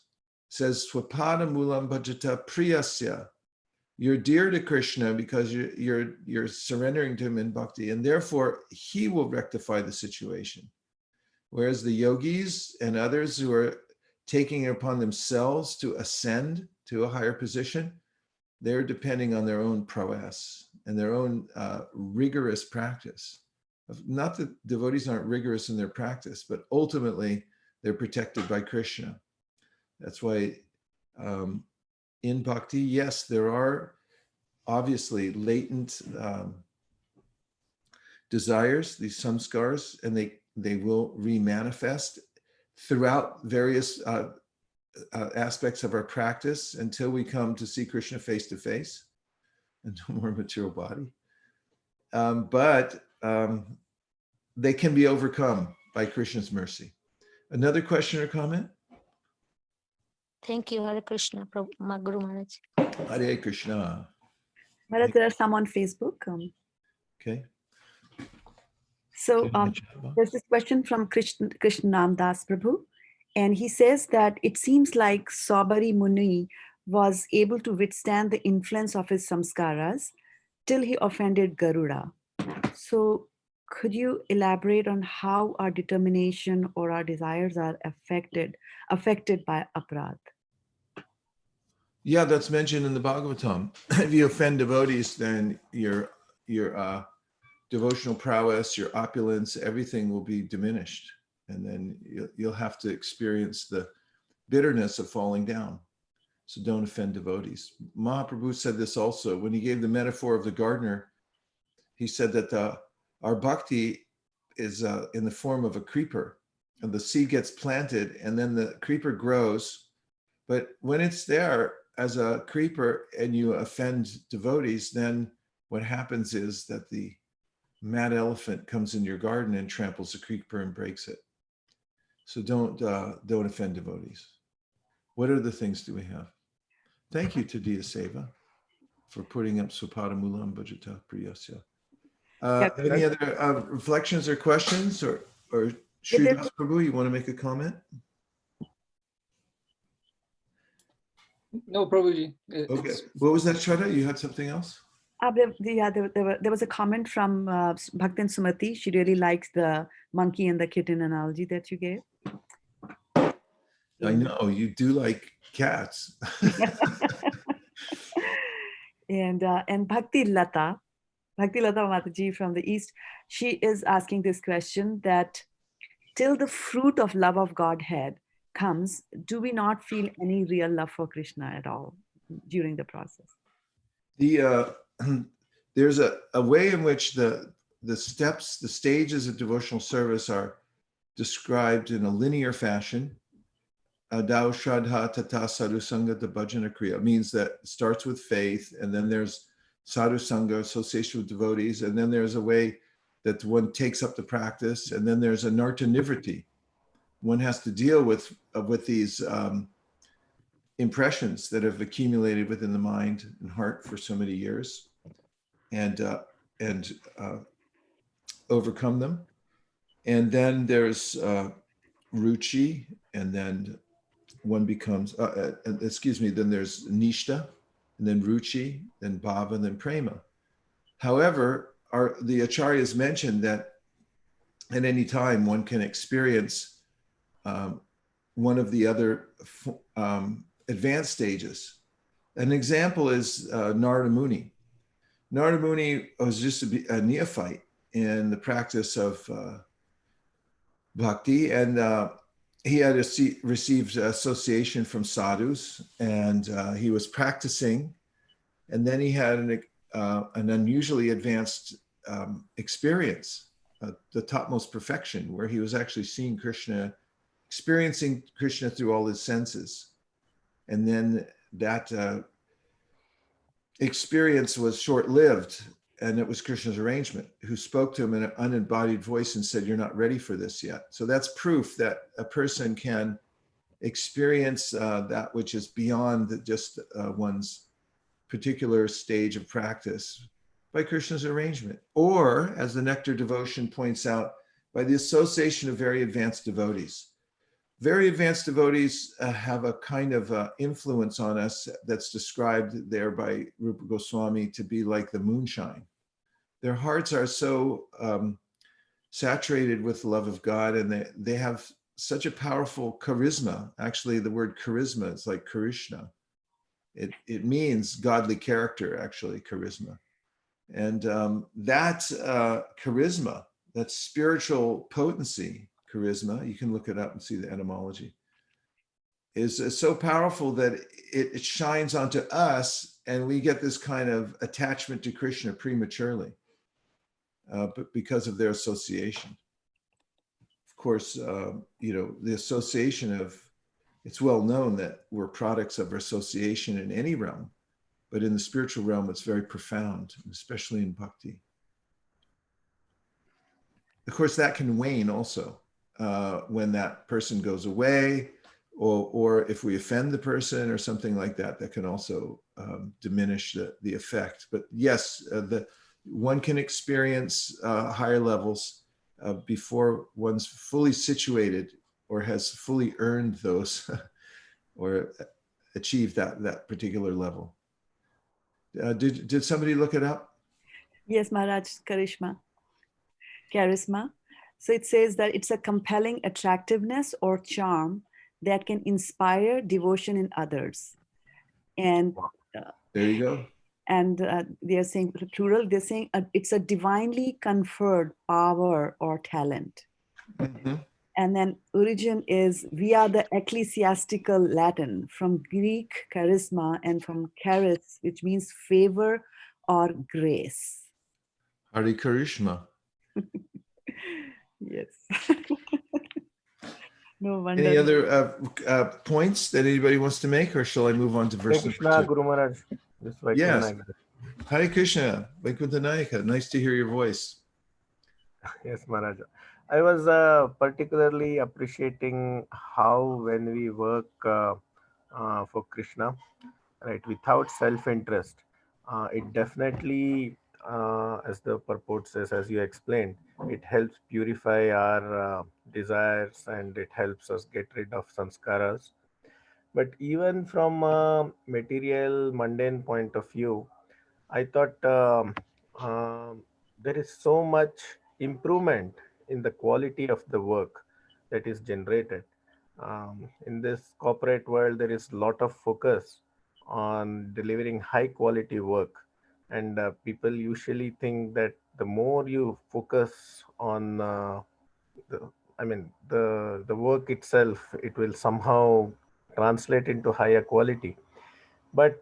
It says, Swapada mulam bhajata priyasya. You're dear to Krishna because you're surrendering to him in bhakti, and therefore he will rectify the situation. Whereas the yogis and others who are taking it upon themselves to ascend to a higher position, they're depending on their own prowess and their own rigorous practice. Not that devotees aren't rigorous in their practice, but ultimately they're protected by Krishna. That's why in bhakti, yes, there are obviously latent desires, these samskars, and they will remanifest throughout various aspects of our practice until we come to see Krishna face to face and no more material body. But they can be overcome by Krishna's mercy. Another question or comment? Thank you, Hare Krishna, Guru Maharaj. Hare Krishna. Maharaj, there are some on Facebook. Okay. So there's this question from Krsna Das Prabhu, and he says that it seems like Saubari Muni was able to withstand the influence of his samskaras till he offended Garuda. So could you elaborate on how our determination or our desires are affected by aparadh? Yeah, that's mentioned in the Bhagavatam. If you offend devotees, then your devotional prowess, your opulence, everything will be diminished. And then you'll have to experience the bitterness of falling down. So don't offend devotees. Mahaprabhu said this also when he gave the metaphor of the gardener. He said that our bhakti is in the form of a creeper, and the seed gets planted and then the creeper grows. But when it's there as a creeper and you offend devotees, then what happens is that the mad elephant comes in your garden and tramples the creeper and breaks it. So don't offend devotees. What other things do we have? Thank you to Diya Seva for putting up Swapada Mulam Bhajata Priyasya. Any other reflections or questions, or Sridas Prabhu, you want to make a comment? No, Prabhuji. Okay. What was that, Shraddha? You had something else? There was a comment from Bhaktin Sumati. She really likes the monkey and the kitten analogy that you gave. I know, you do like cats. And Bhakti Lata Mataji from the East, she is asking this question that till the fruit of love of Godhead comes, do we not feel any real love for Krishna at all during the process? There's a way in which the steps, the stages of devotional service are described in a linear fashion. Adau Shraddha Tata Sadhu Sangha Bhajana Kriya means that it starts with faith, and then there's Sadhu Sangha, association with devotees, and then there's a way that one takes up the practice, and then there's a Narta Nivriti. One has to deal with these impressions that have accumulated within the mind and heart for so many years, and overcome them. And then there's ruchi, and then one becomes, then there's nishta, and then ruchi, then bhava, and then prema. However, the acharyas mentioned that at any time one can experience one of the other advanced stages. An example is Narada Muni. Narada Muni was just a neophyte in the practice of bhakti, and he had received association from sadhus, and he was practicing, and then he had an unusually advanced experience, the topmost perfection, where he was actually seeing Krishna, experiencing Krishna through all his senses. And then that experience was short-lived, and it was Krishna's arrangement who spoke to him in an unembodied voice and said, "You're not ready for this yet." So that's proof that a person can experience that which is beyond just one's particular stage of practice by Krishna's arrangement, or, as the Nectar Devotion points out, by the association of very advanced devotees. Very advanced devotees have a kind of influence on us that's described there by Rupa Goswami to be like the moonshine. Their hearts are so saturated with the love of God, and they have such a powerful charisma. Actually, the word charisma is like Krishna. It means godly character, actually, charisma. And that charisma, that spiritual potency, charisma, you can look it up and see the etymology, is so powerful that it shines onto us, and we get this kind of attachment to Krishna prematurely, but because of their association. Of course, the association of, it's well known that we're products of association in any realm, but in the spiritual realm, it's very profound, especially in bhakti. Of course, that can wane also when that person goes away, or if we offend the person or something like that, that can also diminish the effect. But yes, one can experience higher levels before one's fully situated or has fully earned those or achieved that particular level. Did somebody look it up? Yes, Maharaj, charisma. So it says that it's a compelling attractiveness or charm that can inspire devotion in others. And there you go. And they are saying plural, they're saying it's a divinely conferred power or talent. Mm-hmm. And then origin is via the ecclesiastical Latin, from Greek charisma and from charis, which means favor or grace. Hare Krishna. Yes. No wonder. Any other points that anybody wants to make, or shall I move on to verse Hare Krishna, Guru Maharaj. Yes. Hare Krishna, Vaikuntha. Nice to hear your voice. Yes, Maharaj. I was particularly appreciating how when we work for Krishna, right, without self-interest, it definitely, as the purport says, as you explained, it helps purify our desires, and it helps us get rid of samskaras. But even from a material, mundane point of view, I thought there is so much improvement in the quality of the work that is generated. In this corporate world, there is a lot of focus on delivering high quality work. And people usually think that the more you focus on the work itself, it will somehow translate into higher quality. But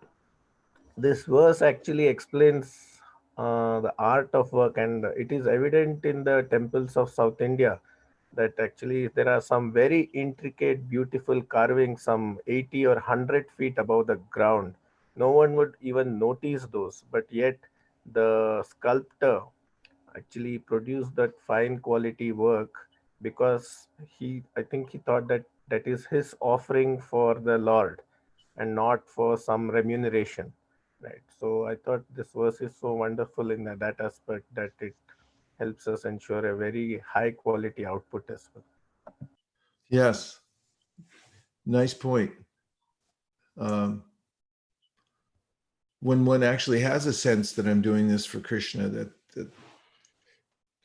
this verse actually explains the art of work, and it is evident in the temples of South India that actually there are some very intricate, beautiful carvings, some 80 or 100 feet above the ground. No one would even notice those, but yet the sculptor actually produced that fine quality work because I think he thought that that is his offering for the Lord and not for some remuneration. Right. So I thought this verse is so wonderful in that aspect, that it helps us ensure a very high quality output as well. Yes. Nice point. When one actually has a sense that I'm doing this for Krishna, that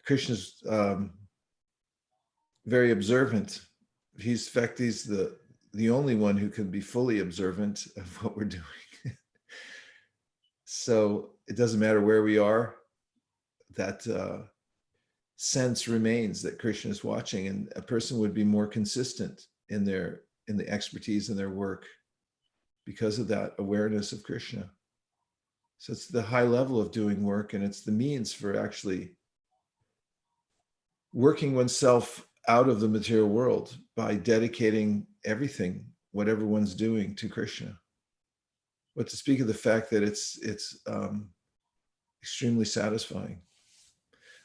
Krishna's very observant. He's the only one who can be fully observant of what we're doing. So it doesn't matter where we are, that sense remains that Krishna is watching, and a person would be more consistent in the expertise in their work because of that awareness of Krishna. So it's the high level of doing work, and it's the means for actually working oneself out of the material world by dedicating everything, whatever one's doing, to Krishna. But to speak of the fact that it's extremely satisfying.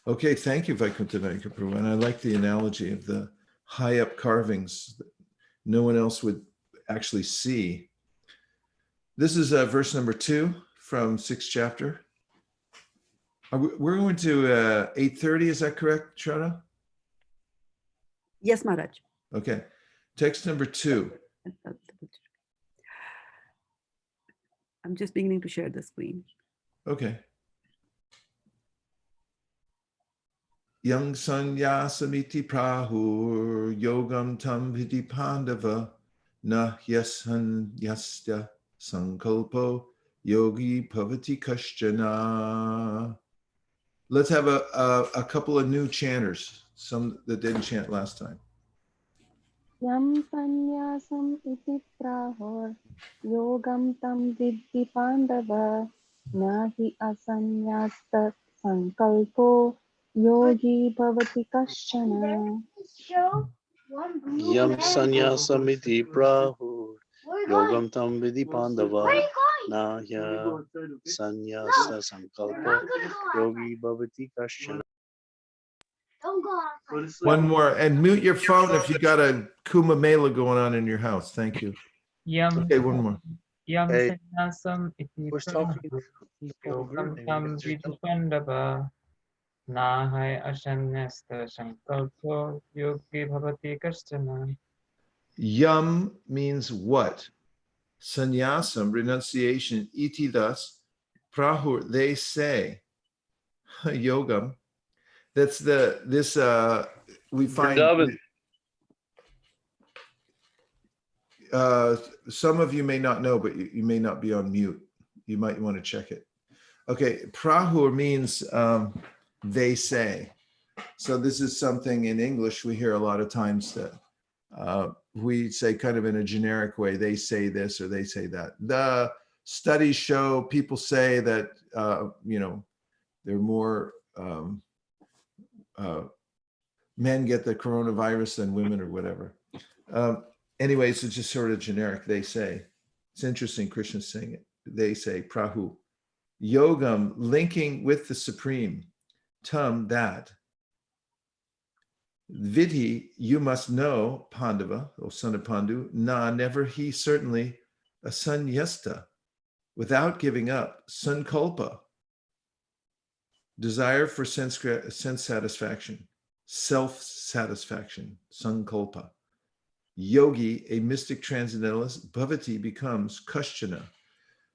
Okay, thank you, Vaikuntha Prabhu. And I like the analogy of the high up carvings that no one else would actually see. This is verse number 2 from 6th chapter. We're going to 8:30, is that correct, Shraddha? Yes, Maharaj. Okay, text number 2. I'm just beginning to share the screen. Okay. Yang sanyasamiti prahur yogam tam vidi pandava na yasanyasya sankalpo yogi bhavati kaścana. Let's have a couple of new chanters, some that didn't chant last time. Yam sanyasam iti prahor yogam tam vidhi pandava nahi asanyasta sankalpo yogi bhavati kaścana. Yam sanyasamiti prahu yogam tam vidhi pandava nahya sanyasa sankalpa yogi bhavati kaścana. One more, and mute your phone if you got a Kumbh Mela going on in your house. Thank you. Okay, one more. Yam Hey, sanyasam iti who's talking? yogam tam vidhi pandava nahai asanyasta sankalpo yogi bhavati kaścana. Yam means what? Sannyasam, renunciation, iti thus, prahur, they say, yogam. That's we find, some of you may not know, but you may not be on mute. You might want to check it. Okay, prahur means they say. So this is something in English we hear a lot of times that we say kind of in a generic way, they say this or they say that. The studies show people say that, they're more, men get the coronavirus than women or whatever. Anyways, it's just sort of generic, they say. It's interesting, Krishna's saying it. They say, prahu. Yogam, linking with the Supreme. Tam, that. Vidhi, you must know, Pandava, O son of Pandu, na, never he, certainly, a sanyasta, without giving up, sankalpa, desire for sense satisfaction, self-satisfaction, sankalpa. Yogi, a mystic transcendentalist, bhavati becomes kaścana.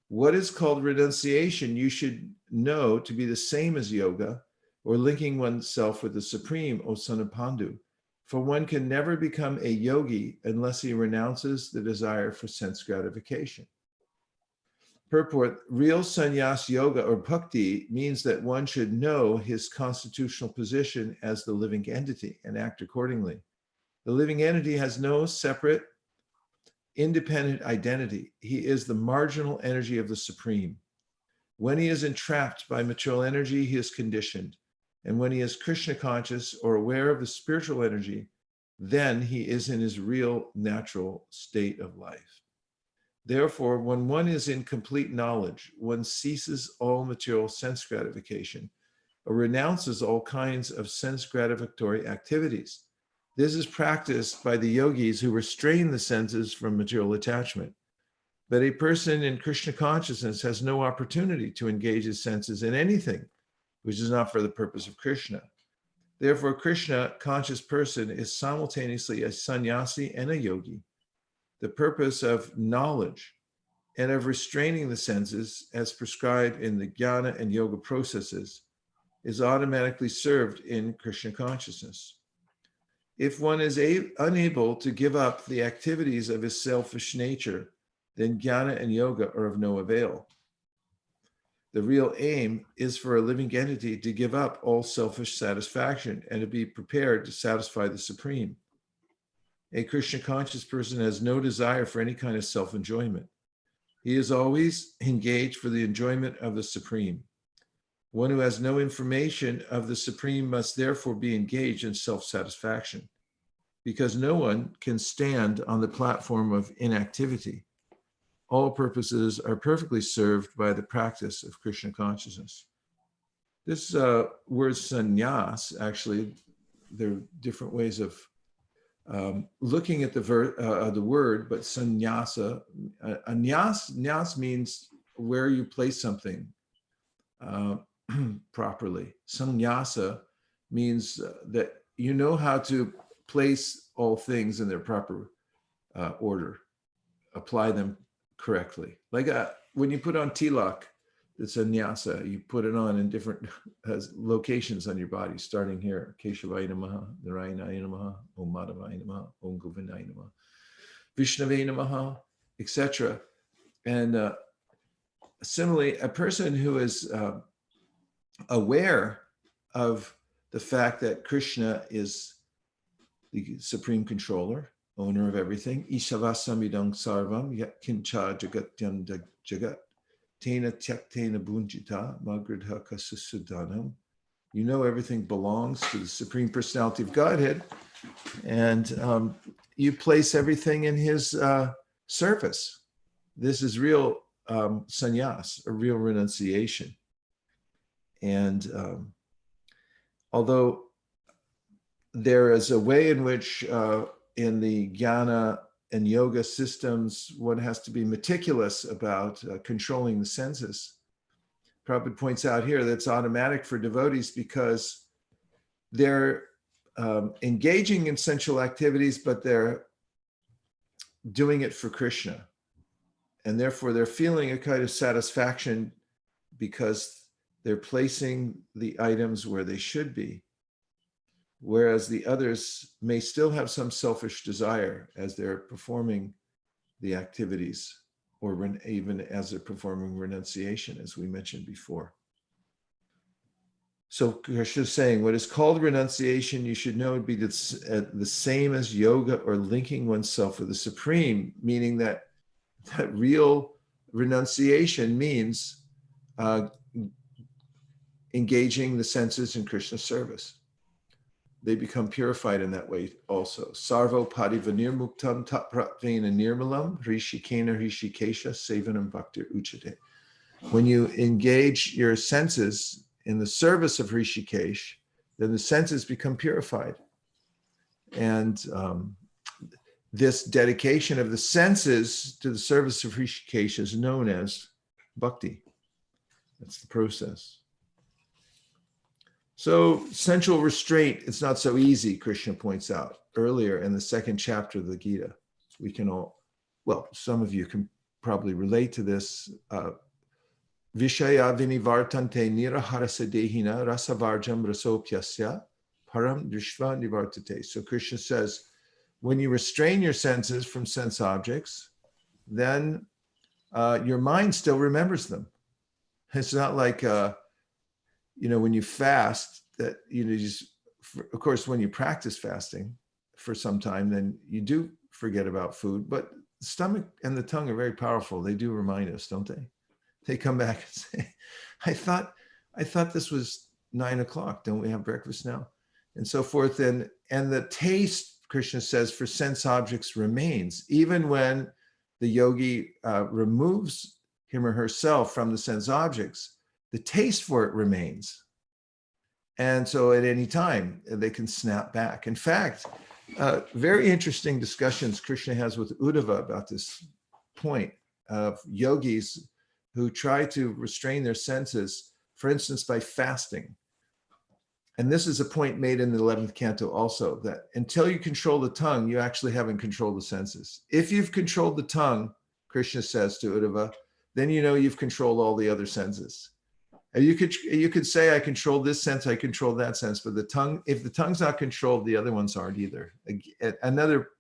What is called renunciation, you should know to be the same as yoga, or linking oneself with the Supreme, O son of Pandu. For one can never become a yogi unless he renounces the desire for sense gratification. Purport, real sannyas yoga or bhakti means that one should know his constitutional position as the living entity and act accordingly. The living entity has no separate, independent identity. He is the marginal energy of the Supreme. When he is entrapped by material energy, he is conditioned. And when he is Krishna conscious or aware of the spiritual energy, then he is in his real natural state of life. Therefore, when one is in complete knowledge, one ceases all material sense gratification or renounces all kinds of sense gratificatory activities. This is practiced by the yogis who restrain the senses from material attachment. But a person in Krishna consciousness has no opportunity to engage his senses in anything which is not for the purpose of Krishna. Therefore, a Krishna conscious person is simultaneously a sannyasi and a yogi. The purpose of knowledge and of restraining the senses as prescribed in the jnana and yoga processes is automatically served in Krishna consciousness. If one is unable to give up the activities of his selfish nature, then jnana and yoga are of no avail. The real aim is for a living entity to give up all selfish satisfaction and to be prepared to satisfy the Supreme. A Krishna conscious person has no desire for any kind of self-enjoyment. He is always engaged for the enjoyment of the Supreme. One who has no information of the Supreme must therefore be engaged in self-satisfaction, because no one can stand on the platform of inactivity. all purposes are perfectly served by the practice of Krishna consciousness. This word sannyas, actually, there are different ways of looking at the word, but sannyasa, nyas means where you place something properly. Sannyasa means that you know how to place all things in their proper order, apply them correctly. Like when you put on tilak, it's a nyasa. You put it on in different locations on your body, starting here. Keshavaya namaha, Narayanaya namaha, Om Madhavaya namaha, Om Govindaya namaha, Vishnavaya namaha, etc. And similarly, a person who is aware of the fact that Krishna is the supreme controller, owner of everything, Ishavasamidang sarvam yatkincha jagatyam jagat. Tena tyaktena bunjita magridha kasasudanam. You know everything belongs to the Supreme Personality of Godhead, and you place everything in his service. This is real sannyas, a real renunciation. And although there is a way in which in the jnana and yoga systems, one has to be meticulous about controlling the senses. Prabhupada points out here that it's automatic for devotees because they're engaging in sensual activities, but they're doing it for Krishna. And therefore they're feeling a kind of satisfaction because they're placing the items where they should be. Whereas the others may still have some selfish desire as they're performing the activities, or even as they're performing renunciation, as we mentioned before. So Krishna is saying, what is called renunciation, you should know would be the same as yoga or linking oneself with the Supreme, meaning that real renunciation means engaging the senses in Krishna's service. They become purified in that way also. Sarvo padivanir muktam tapratvena nirmalam rishikena rishikesha sevanam bhaktir uchate. When you engage your senses in the service of Rishikesh, then the senses become purified. And this dedication of the senses to the service of Rishikesh is known as bhakti. That's the process. So sensual restraint, it's not so easy, Krishna points out earlier in the second chapter of the Gita. We can all, well, some of you can probably relate to this. Vishaya vinivartante niraharasa dehina rasavarjam rasopyasya param drishva nivartate. So Krishna says, when you restrain your senses from sense objects, then your mind still remembers them. It's not like, when you fast, that, of course, when you practice fasting for some time, then you do forget about food, but the stomach and the tongue are very powerful. They do remind us, don't they? They come back and say, I thought this was 9 o'clock. Don't we have breakfast now? And so forth. And the taste, Krishna says, for sense objects remains. Even when the yogi removes him or herself from the sense objects, the taste for it remains. And so at any time, they can snap back. In fact, very interesting discussions Krishna has with Uddhava about this point of yogis who try to restrain their senses, for instance, by fasting. And this is a point made in the 11th canto also, that until you control the tongue, you actually haven't controlled the senses. If you've controlled the tongue, Krishna says to Uddhava, then you know you've controlled all the other senses. And you could say, I control this sense, I control that sense, but the tongue, if the tongue's not controlled, the other ones aren't either. Another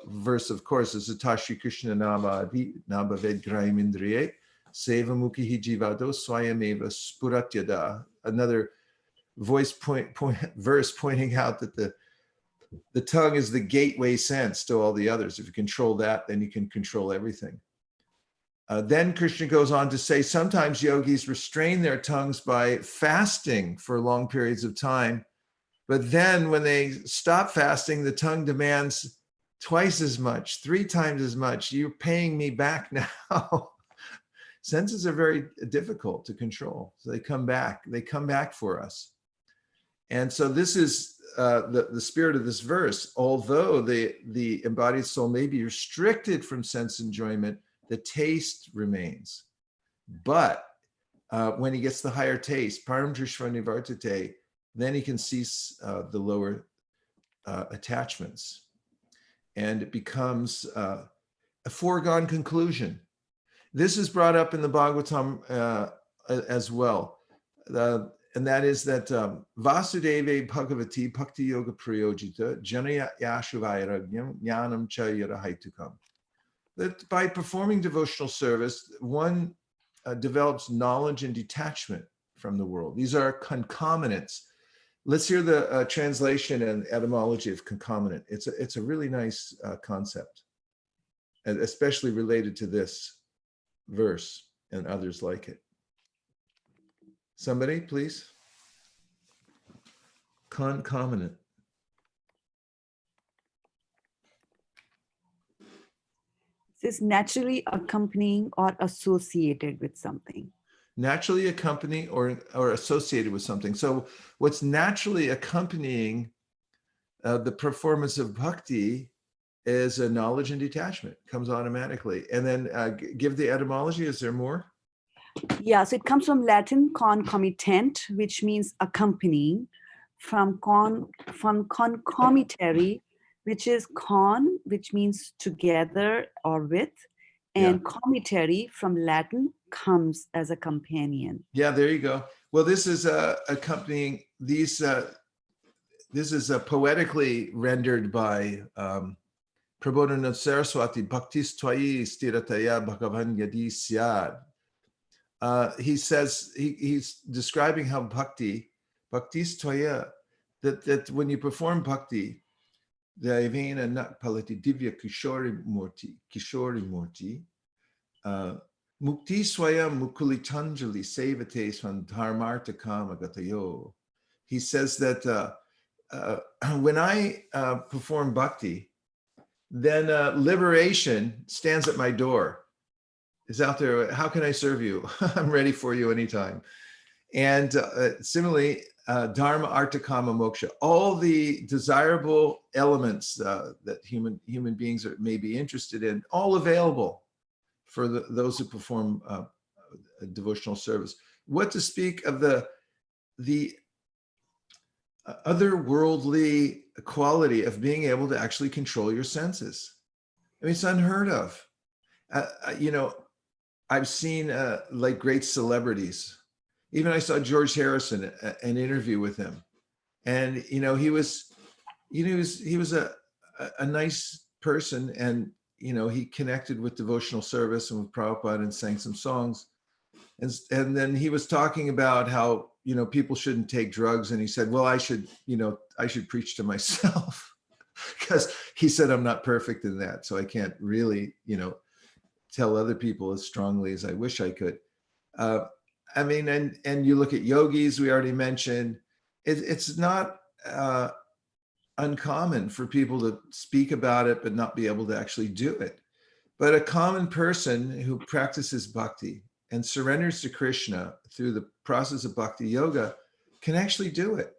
verse, of course, is Atashi Krishna Nabha Vedgraim Indriye Seva Mukhi Jivado Swayameva Spuratyada. Another verse pointing out that the tongue is the gateway sense to all the others. If you control that, then you can control everything. Then Krishna goes on to say, sometimes yogis restrain their tongues by fasting for long periods of time. But then when they stop fasting, the tongue demands twice as much, 3 times as much. You're paying me back now. Senses are very difficult to control. So they come back for us. And so this is the spirit of this verse. Although the embodied soul may be restricted from sense enjoyment, the taste remains. But when he gets the higher taste, param drishva nivartate, then he can cease the lower attachments. And it becomes a foregone conclusion. This is brought up in the Bhagavatam as well. And that is that Vasudeve Bhagavati Bhakti Yoga Prayojita Janaya Yashavairagyam Jnanam Cha Yarahaitukam. That by performing devotional service, one develops knowledge and detachment from the world. These are concomitants. Let's hear the translation and etymology of concomitant. It's a really nice concept, especially related to this verse and others like it. Somebody, please. Concomitant. This is naturally accompanying or associated with something. Naturally accompanying or associated with something. So what's naturally accompanying the performance of bhakti is a knowledge and detachment. Comes automatically. And then give the etymology. Is there more? Yeah, so it comes from Latin concomitant, which means accompanying, from concomitary, which is con, which means together or with, and comitary from Latin comes as a companion. Yeah, there you go. Well, this is accompanying these. This is poetically rendered by Prabodhana Saraswati. Bhaktis tvayi stirataya bhagavan yadi syad. He says he's describing how bhaktis tvaya, that when you perform bhakti, the Devena Nakpalati Divya Kishori Murti, Mukti Swayam Mukulitanjali Sevate Svan Dharmartha Kama Gatayo. He says that when I perform bhakti, then liberation stands at my door. Is out there. How can I serve you? I'm ready for you anytime. And similarly, dharma, artha, kama, moksha, all the desirable elements that human beings may be interested in, all available for those who perform devotional service. What to speak of the otherworldly quality of being able to actually control your senses? I mean, it's unheard of. I've seen like great celebrities. Even I saw George Harrison, an interview with him, and he was a nice person, and he connected with devotional service and with Prabhupada and sang some songs, and then he was talking about how people shouldn't take drugs, and he said, well, I should preach to myself because he said I'm not perfect in that, so I can't really tell other people as strongly as I wish I could. I mean, and you look at yogis, we already mentioned, it's not uncommon for people to speak about it, but not be able to actually do it. But a common person who practices bhakti and surrenders to Krishna through the process of bhakti yoga can actually do it.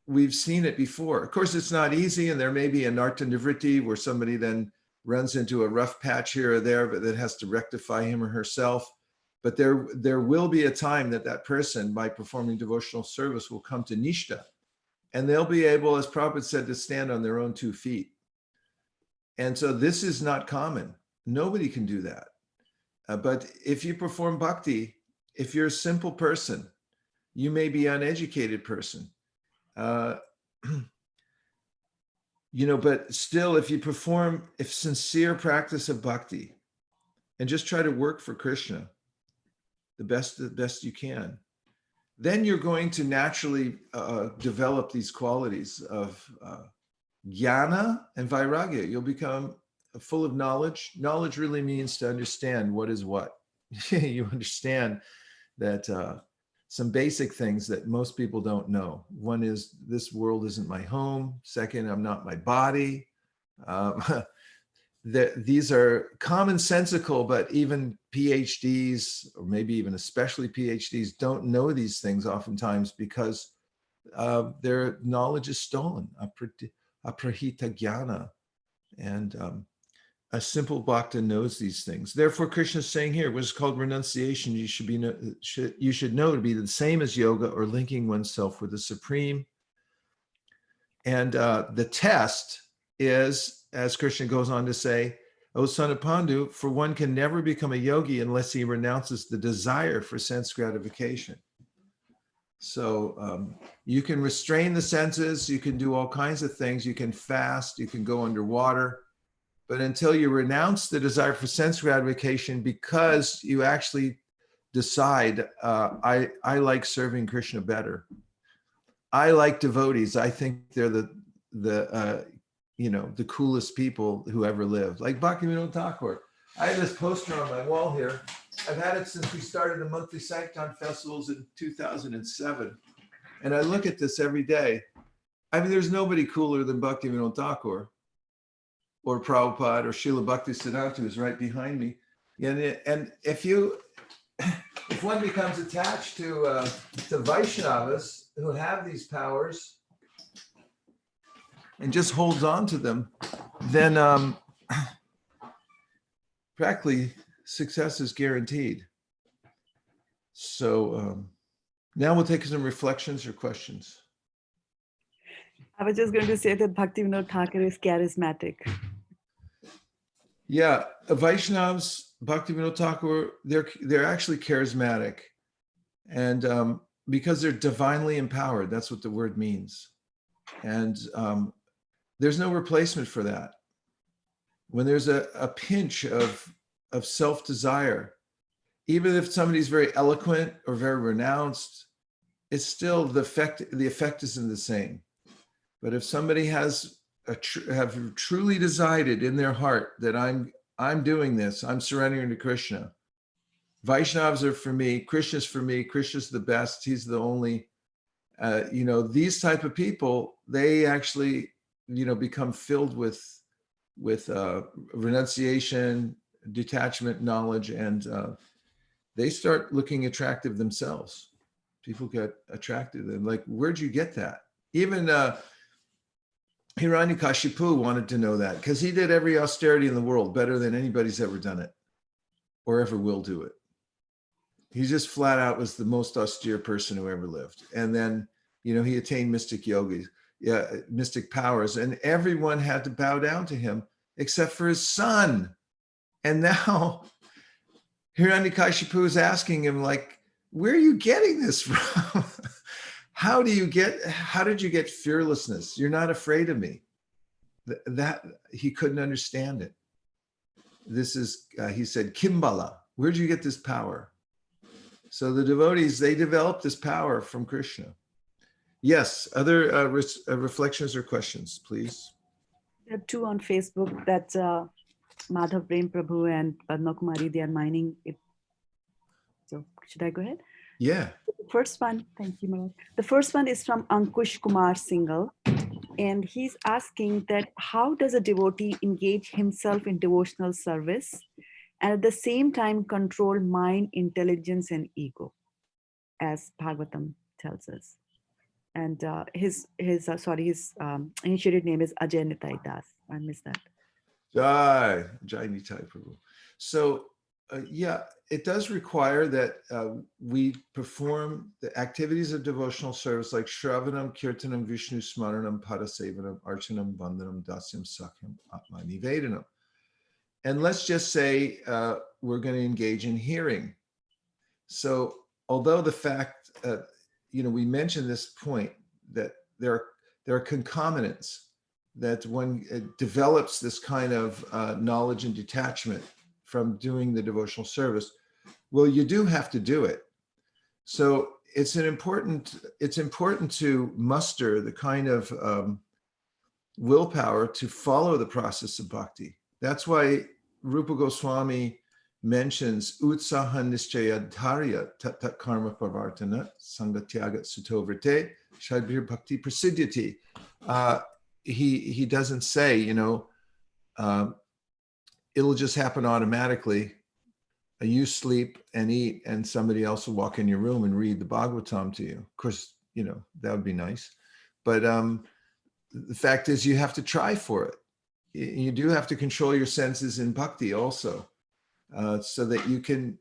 We've seen it before. Of course, it's not easy, and there may be a narta nivritti where somebody then runs into a rough patch here or there, but that has to rectify him or herself. But there will be a time that person, by performing devotional service, will come to nishta, and they'll be able, as Prabhupada said, to stand on their own 2 feet. And so this is not common. Nobody can do that. But if you perform bhakti, if you're a simple person, you may be an uneducated person, but still, if sincere practice of bhakti, and just try to work for Krishna the best you can, then you're going to naturally develop these qualities of jnana and vairagya. You'll become full of knowledge. Knowledge really means to understand what is what. You understand that some basic things that most people don't know. One is, this world isn't my home. Second, I'm not my body. These are commonsensical, but even PhDs, or maybe even especially PhDs, don't know these things oftentimes because their knowledge is stolen, aprahita jnana. And a simple bhakta knows these things. Therefore, Krishna is saying here, what's called renunciation, you should know to be the same as yoga or linking oneself with the Supreme. And the test is, as Krishna goes on to say, O son of Pandu, for one can never become a yogi unless he renounces the desire for sense gratification. So you can restrain the senses, you can do all kinds of things, you can fast, you can go underwater, but until you renounce the desire for sense gratification because you actually decide, I like serving Krishna better. I like devotees. I think they're the coolest people who ever lived. Like Bhaktivinoda Thakur. I have this poster on my wall here. I've had it since we started the monthly Sankirtan festivals in 2007. And I look at this every day. I mean, there's nobody cooler than Bhaktivinoda Thakur or Prabhupada or Srila Bhaktisiddhanta, who's right behind me. And if one becomes attached to Vaishnavas who have these powers and just holds on to them, then practically success is guaranteed. So now we'll take some reflections or questions. I was just going to say that Bhaktivinoda Thakur is charismatic. Yeah, Vaishnavas, Bhaktivinoda Thakur, they're actually charismatic. And because they're divinely empowered, that's what the word means. And there's no replacement for that. When there's a pinch of self-desire, even if somebody's very eloquent or very renounced, it's still the effect isn't the same. But if somebody have truly decided in their heart that I'm doing this, I'm surrendering to Krishna. Vaishnavas are for me, Krishna's for me, Krishna's the best, he's the only, these type of people, they actually, become filled with renunciation, detachment, knowledge, and they start looking attractive themselves. People get attracted. They're like, where'd you get that? Even Hiranyakashipu wanted to know that because he did every austerity in the world better than anybody's ever done it or ever will do it. He just flat out was the most austere person who ever lived. And then, he attained mystic mystic powers, and everyone had to bow down to him except for his son. And now Hiranyakashipu is asking him, like, where are you getting this from? How did you get fearlessness? You're not afraid of me. That he couldn't understand it. This is, he said, Kimbala, where'd you get this power? So the devotees, they developed this power from Krishna. Yes, other reflections or questions, please. There are two on Facebook. That's Madhav Prem Prabhu and Padma Kumari. They are mining it. So should I go ahead? Yeah. The first one, thank you, Madhav. The first one is from Ankush Kumar Singhal. And he's asking that how does a devotee engage himself in devotional service and at the same time control mind, intelligence, and ego, as Bhagavatam tells us. And his initiated name is Ajay Nitai Das. I missed that. Jai Nitai Prabhu. So it does require that we perform the activities of devotional service like Shravanam, Kirtanam, Vishnu Smaranam, Padasevanam, Archanam, Vandanam, Dasyam, Sakyam, Atma Nivedanam. And let's just say we're going to engage in hearing. So although the fact, we mentioned this point that there are concomitants, that one develops this kind of knowledge and detachment from doing the devotional service. Well, you do have to do it. So it's important to muster the kind of willpower to follow the process of bhakti. That's why Rupa Goswami mentions utsaha nischaya dharya tat karma parvartana sangatyagat sutovrite shadbir bhakti prasiddhyati. He doesn't say, it'll just happen automatically. You sleep and eat, and somebody else will walk in your room and read the Bhagavatam to you. Of course, you know, that would be nice. But the fact is, you have to try for it. You do have to control your senses in bhakti also, so that you can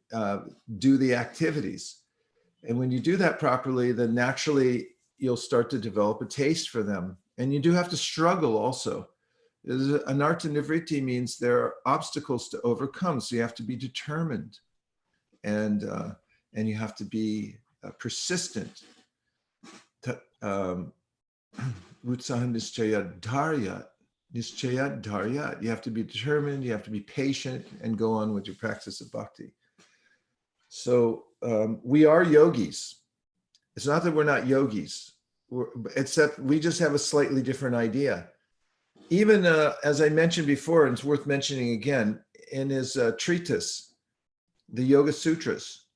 do the activities. And when you do that properly, then naturally you'll start to develop a taste for them. And you do have to struggle also. Anartha nivritti means there are obstacles to overcome, so you have to be determined, and you have to be persistent. Utsahan nischayat dharyat. Nischayat dharyat. You have to be determined, you have to be patient, and go on with your practice of bhakti. So we are yogis. It's not that we're not yogis, except we just have a slightly different idea. Even as I mentioned before, and it's worth mentioning again, in his treatise, the Yoga Sutras,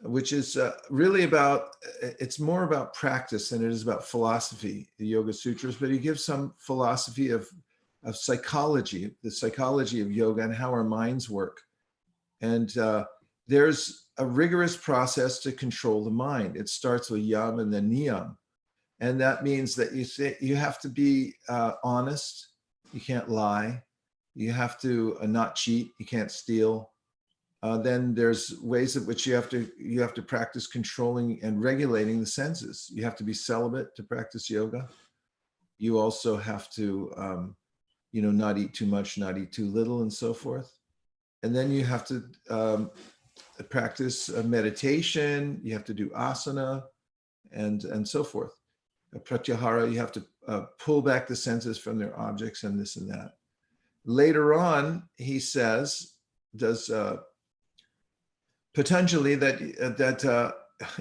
which is really about, it's more about practice than it is about philosophy, the Yoga Sutras, but he gives some philosophy of psychology, the psychology of yoga and how our minds work. And there's a rigorous process to control the mind. It starts with yam and then niyam. And that means that you have to be honest. You can't lie. You have to not cheat. You can't steal. Then there's ways in which you have to practice controlling and regulating the senses. You have to be celibate to practice yoga. You also have to, not eat too much, not eat too little, and so forth. And then you have to practice meditation. You have to do asana, and so forth. Pratyahara, you have to pull back the senses from their objects, and this and that. Later on, he says, does Patanjali that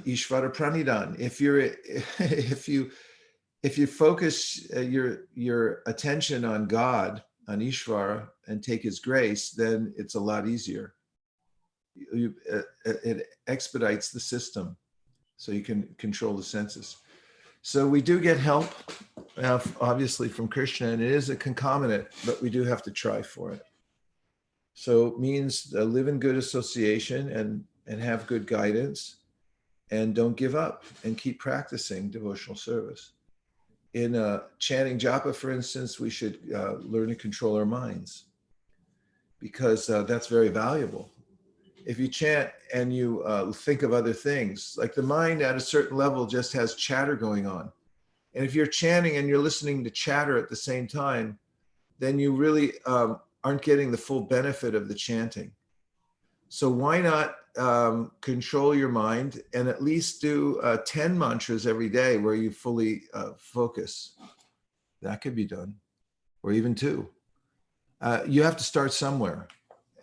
Ishvara Pranidan. If you focus your attention on God, on Ishvara, and take his grace, then it's a lot easier. It expedites the system, so you can control the senses. So we do get help, obviously, from Krishna, and it is a concomitant, but we do have to try for it. So it means live in good association and have good guidance, and don't give up, and keep practicing devotional service. In chanting japa, for instance, we should learn to control our minds, because that's very valuable. If you chant and you think of other things, like the mind at a certain level just has chatter going on. And if you're chanting and you're listening to chatter at the same time, then you really aren't getting the full benefit of the chanting. So why not control your mind and at least do 10 mantras every day where you fully focus? That could be done, or even 2. You have to start somewhere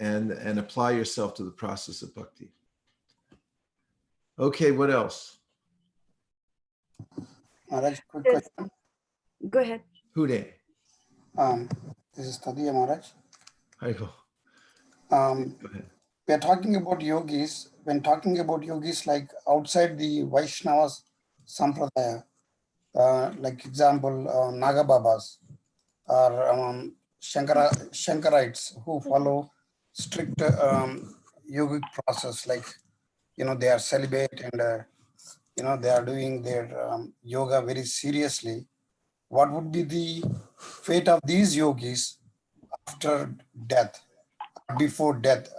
and apply yourself to the process of bhakti. Okay, what else? Maharaj, quick question. Go ahead. Who did? This is Tadiya Maharaj. Hi, go. Go ahead. We are talking about yogis. When talking about yogis, like outside the Vaishnava Sampradaya, like example, Naga Babas or Shankarites who follow strict yogic process, like, they are celibate and, they are doing their yoga very seriously. What would be the fate of these yogis after death, before death?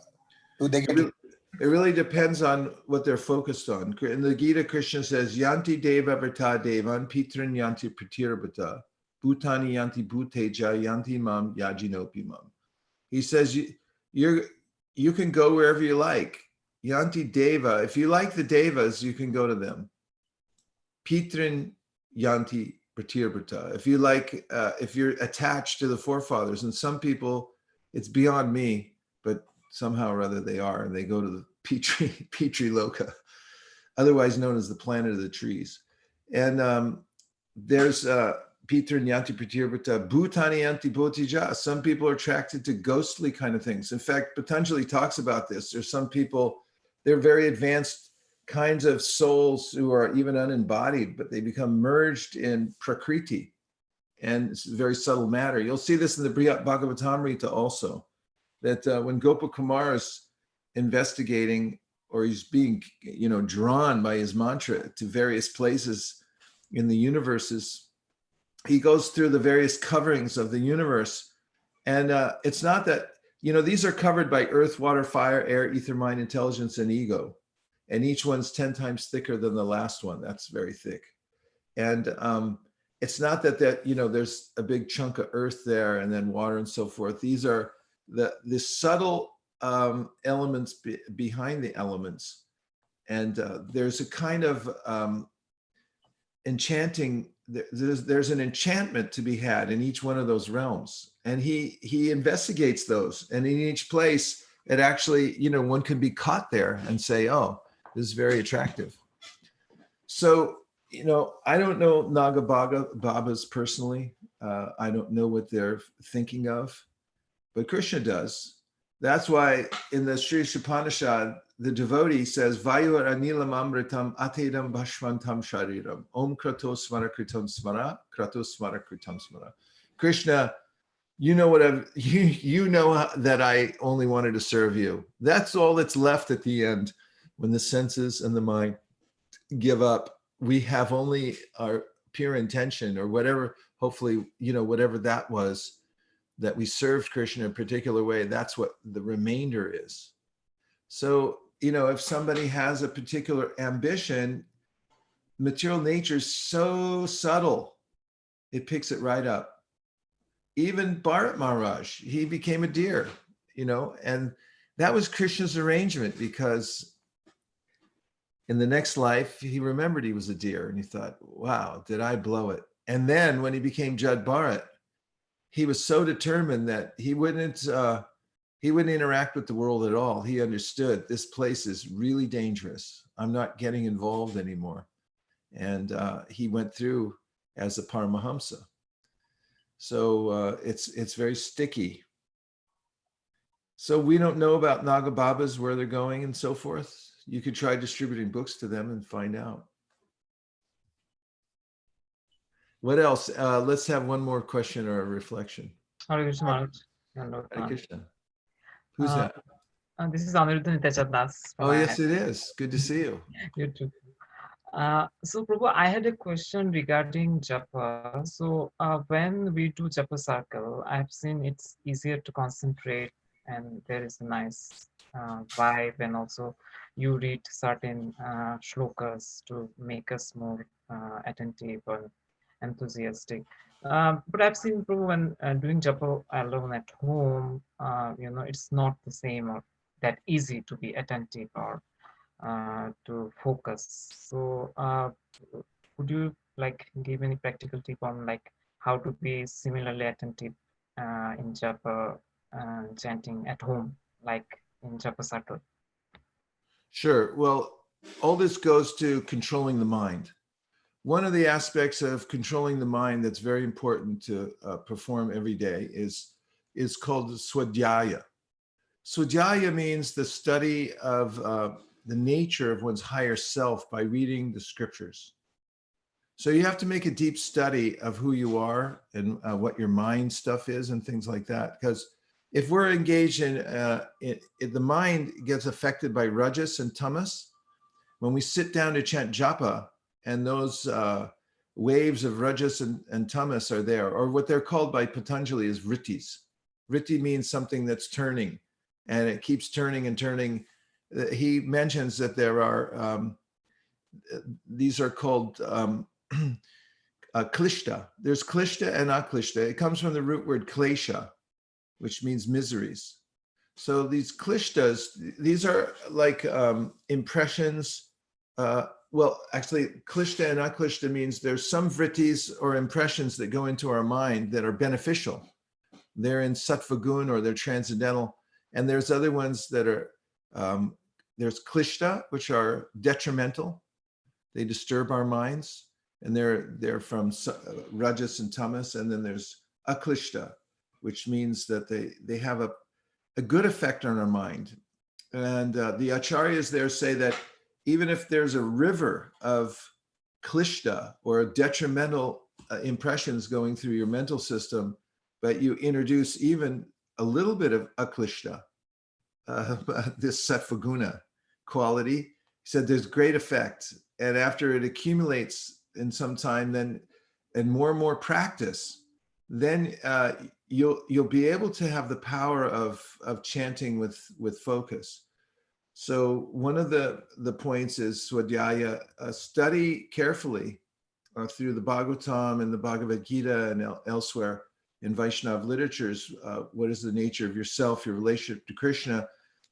Do they get it really depends on what they're focused on. In the Gita, Krishna says, Yanti deva vrta devan pitran yanti pratirabhata bhutani yanti bhuteja yanti mam yajinopi mam. He says you can go wherever you like. Yanti deva, if you like the devas, you can go to them. Pitran yanti pratirabhata. If you like, if you're attached to the forefathers, and some people, it's beyond me, but somehow or other they are, and they go to the Petri Loka, otherwise known as the planet of the trees. And there's Pitran Yanti Pratirabhata, Bhutani Yanti Bhotija. Some people are attracted to ghostly kind of things. In fact, Patanjali talks about this. There's some people, they're very advanced kinds of souls who are even unembodied, but they become merged in Prakriti. And it's a very subtle matter. You'll see this in the Bhagavatamrita also, that when Gopakumar is investigating, or he's being, drawn by his mantra to various places in the universes, he goes through the various coverings of the universe. And it's not that, these are covered by earth, water, fire, air, ether, mind, intelligence, and ego. And each one's 10 times thicker than the last one. That's very thick. And it's not that there's a big chunk of earth there and then water and so forth. These are the subtle elements behind the elements. And there's a kind of enchanting, there's an enchantment to be had in each one of those realms. And he investigates those. And in each place, it actually, one could be caught there and say, oh, this is very attractive. So, I don't know Naga Babas personally. I don't know what they're thinking of, but Krishna does. That's why in the Sri Upanishad, the devotee says, Vayu anilam amritam atedam bhashvantam shariram. Om krato smara kritam smara, krato smara kritam smara. Krishna, you know that I only wanted to serve you. That's all that's left at the end. When the senses and the mind give up, we have only our pure intention, or whatever, hopefully, whatever that was, that we served Krishna in a particular way. That's what the remainder is. So, if somebody has a particular ambition, material nature is so subtle, it picks it right up. Even Bharat Maharaj, he became a deer, and that was Krishna's arrangement, because in the next life, he remembered he was a deer, and he thought, wow, did I blow it? And then when he became Jad Bharat, he was so determined that he wouldn't interact with the world at all. He understood this place is really dangerous. I'm not getting involved anymore. And he went through as a Paramahamsa. So it's very sticky. So we don't know about Naga Babas, where they're going and so forth. You could try distributing books to them and find out. What else? Let's have one more question or a reflection. Hare Krishna. Hare Krishna. Who's that? This is Aniruddha Nityananda. Oh, yes, it is. Good to see you. You too. So Prabhu, I had a question regarding japa. So when we do japa circle, I've seen it's easier to concentrate, and there is a nice vibe, and also you read certain shlokas to make us more attentive and enthusiastic. But I've seen Prabhu, when doing japa alone at home, it's not the same or that easy to be attentive or to focus. So would you give any practical tip on how to be similarly attentive in japa chanting at home, like in japa circle? Sure. Well, all this goes to controlling the mind. One of the aspects of controlling the mind that's very important to perform every day is called swadhyaya. Swadhyaya means the study of the nature of one's higher self by reading the scriptures. So you have to make a deep study of who you are and what your mind stuff is and things like that. Because if we're engaged in the mind gets affected by rajas and tamas, when we sit down to chant japa, and those waves of rajas and tamas are there, or what they're called by Patanjali is vrittis. Vritti means something that's turning, and it keeps turning and turning. He mentions that there are, these are called klishta. There's klishta and aklishta. It comes from the root word klesha, which means miseries. So these klishtas, these are like impressions. Well, actually, klishta and aklishta means there's some vrittis or impressions that go into our mind that are beneficial. They're in sattva gun or they're transcendental. And there's other ones that are, there's klishta, which are detrimental. They disturb our minds. And they're from rajas and tamas. And then there's aklishta, which means that they have a good effect on our mind. And the acharyas there say that even if there's a river of klishta or detrimental impressions going through your mental system, but you introduce even a little bit of aklishta, this sattva guna quality, he said there's great effect. And after it accumulates in some time, then and more practice, then you'll be able to have the power of chanting with focus. So one of the points is swadhyaya, study carefully through the Bhagavatam and the Bhagavad Gita and elsewhere in Vaishnava literatures. What is the nature of yourself, your relationship to Krishna?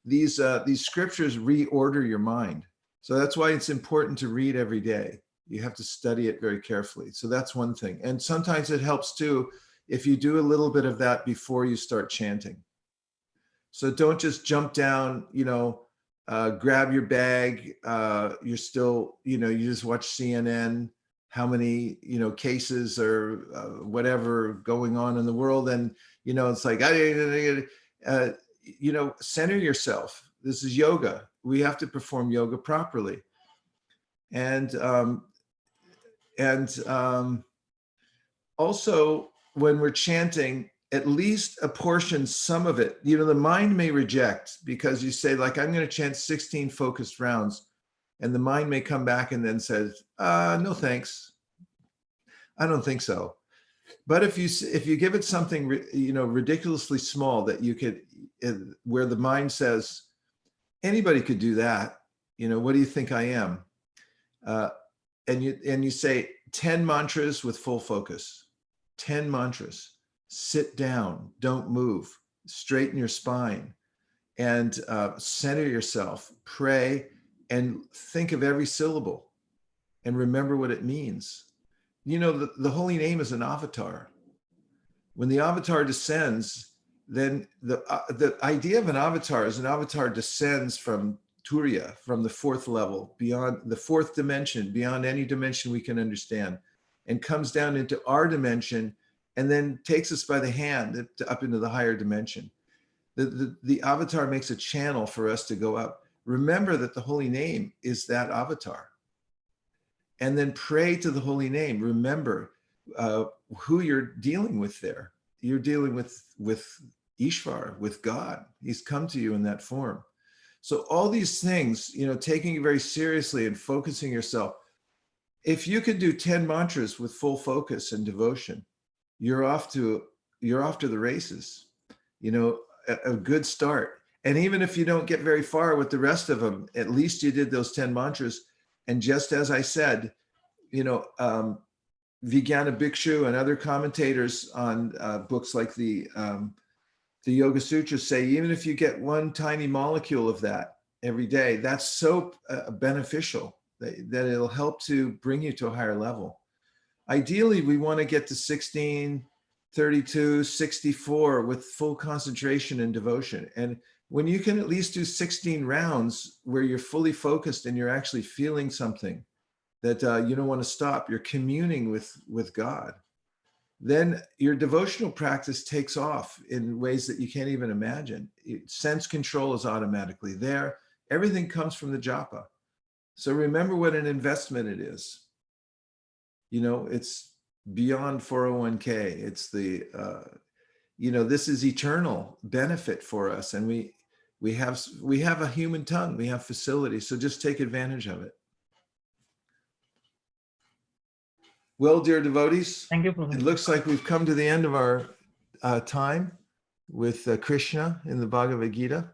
These scriptures reorder your mind. So that's why it's important to read every day. You have to study it very carefully. So that's one thing. And sometimes it helps too if you do a little bit of that before you start chanting. So don't just jump down, grab your bag. You're still, you just watch CNN, how many, cases or whatever going on in the world. And, it's like, center yourself. This is yoga. We have to perform yoga properly. And also when we're chanting, at least a portion, some of it, the mind may reject because you say like, I'm going to chant 16 focused rounds, and the mind may come back and then says, no, thanks. I don't think so. But if you give it something, ridiculously small that you could, where the mind says, anybody could do that. What do you think I am? And you say 10 mantras with full focus, 10 mantras. Sit down, don't move, straighten your spine, and center yourself, pray, and think of every syllable and remember what it means. The holy name is an avatar. When the avatar descends, then the idea of an avatar is an avatar descends from Turiya, from the fourth level, beyond the fourth dimension, beyond any dimension we can understand, and comes down into our dimension, and then takes us by the hand up into the higher dimension. The avatar makes a channel for us to go up. Remember that the holy name is that avatar. And then pray to the holy name. Remember who you're dealing with there. You're dealing with Ishvara, with God. He's come to you in that form. So all these things, taking it very seriously and focusing yourself. If you could do 10 mantras with full focus and devotion, you're off to the races, a good start. And even if you don't get very far with the rest of them, at least you did those 10 mantras. And just as I said, Vijnana Bhikshu and other commentators on books like the Yoga Sutras say, even if you get one tiny molecule of that every day, that's so beneficial that it'll help to bring you to a higher level. Ideally, we want to get to 16, 32, 64 with full concentration and devotion. And when you can at least do 16 rounds where you're fully focused and you're actually feeling something that you don't want to stop, you're communing with God, then your devotional practice takes off in ways that you can't even imagine. Sense control is automatically there. Everything comes from the japa. So remember what an investment it is. It's beyond 401k. It's the, this is eternal benefit for us. And we have a human tongue, we have facilities. So just take advantage of it. Well, dear devotees, thank you, Prabhupada. It looks like we've come to the end of our time with Krishna in the Bhagavad Gita.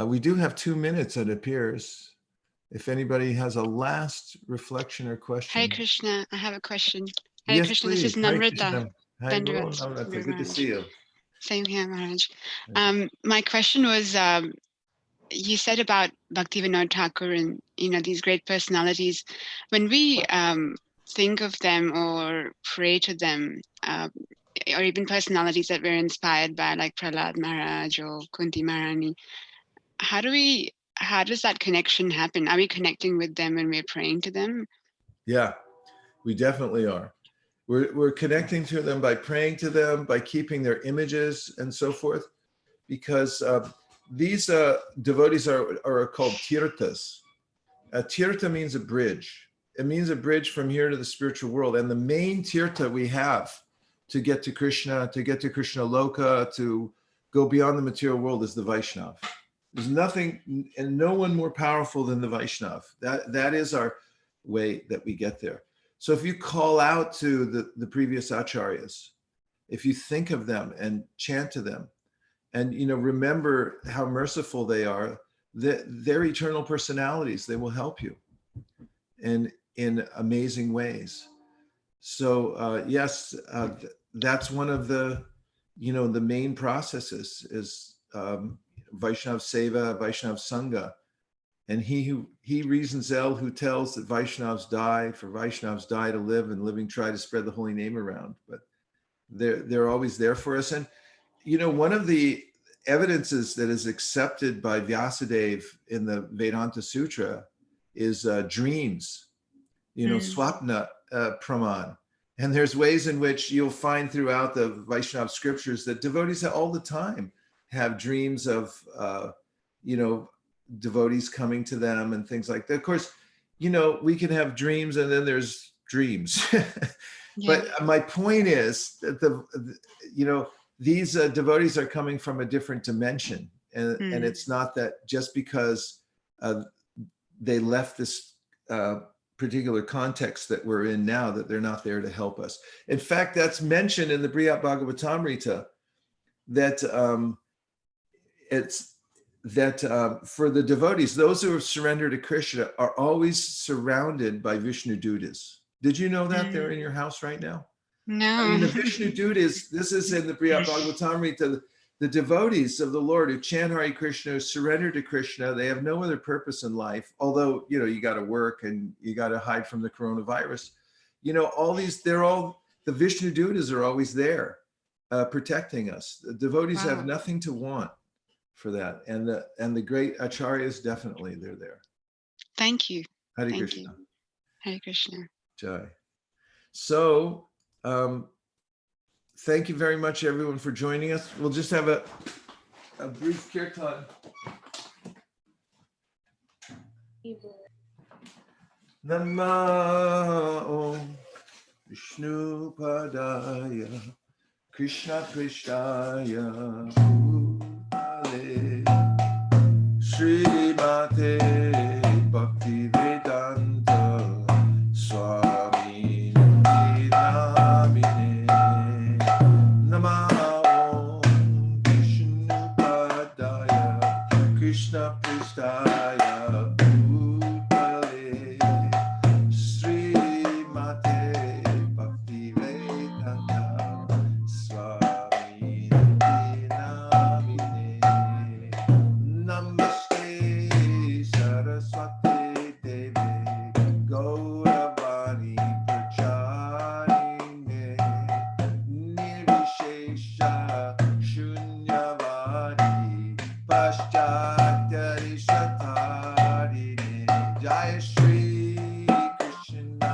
We do have 2 minutes, it appears. If anybody has a last reflection or question. Hare Krishna, I have a question. Hare Yes, Krishna, please. this is Hare Namrata. Krishna. Hi, Namrata. Good to see you. Same here, Maharaj. My question was, you said about Bhaktivinoda Thakur and these great personalities. When we think of them or pray to them, or even personalities that we're inspired by, like Prahlad Maharaj or Kunti Maharani, how does that connection happen? Are we connecting with them when we're praying to them? Yeah, we definitely are. We're connecting to them by praying to them, by keeping their images and so forth, because these devotees are called tirthas. Tirtha means a bridge. It means a bridge from here to the spiritual world. And the main tirtha we have to get to Krishna Loka, to go beyond the material world is the Vaishnava. There's nothing and no one more powerful than the Vaishnava. That is our way that we get there. So if you call out to the previous acharyas, if you think of them and chant to them, and remember how merciful they are, they're eternal personalities. They will help you in amazing ways. So yes, that's one of the the main processes is Vaishnav Seva, Vaishnav Sangha. And he reasons L who tells that Vaishnavs die, for Vaishnavs die to live, and living try to spread the holy name around. But they're always there for us. And one of the evidences that is accepted by Vyasadeva in the Vedanta Sutra is dreams, Swapna Praman. And there's ways in which you'll find throughout the Vaishnava scriptures that devotees all the time have dreams of, devotees coming to them and things like that. Of course, we can have dreams and then there's dreams. But my point is that these devotees are coming from a different dimension. And it's not that just because they left this particular context that we're in now, that they're not there to help us. In fact, that's mentioned in the Brihad Bhagavatamrita, that for the devotees, those who have surrendered to Krishna are always surrounded by Vishnu Dutas. Did you know that they're in your house right now? No. I mean, the Vishnu Dutas, this is in the Brihad Bhagavatamrita, the devotees of the Lord who chant Hare Krishna, who surrender to Krishna, they have no other purpose in life, although, you got to work and you got to hide from the coronavirus. All these, the Vishnu Dutas are always there protecting us. The devotees have nothing to want for that. And the great acharyas, definitely, they're there. Thank you. Hare Krishna. You. Hare Krishna. Jai. So, thank you very much, everyone, for joining us. We'll just have a brief kirtan. Namo Vishnu Padaya Krishna Prishtaya Bhutale Srimate Bhaktivedanta Swami Namine Namo Vishnu Padaya Krishna Prishtaya Bhutale Srimate Bhaktivedanta Swami Namine Namaste Saraswati Devi Gauravani Pracharine Nirvishesha Shunyavadi Paschatya Shatarine Jai Shri Krishna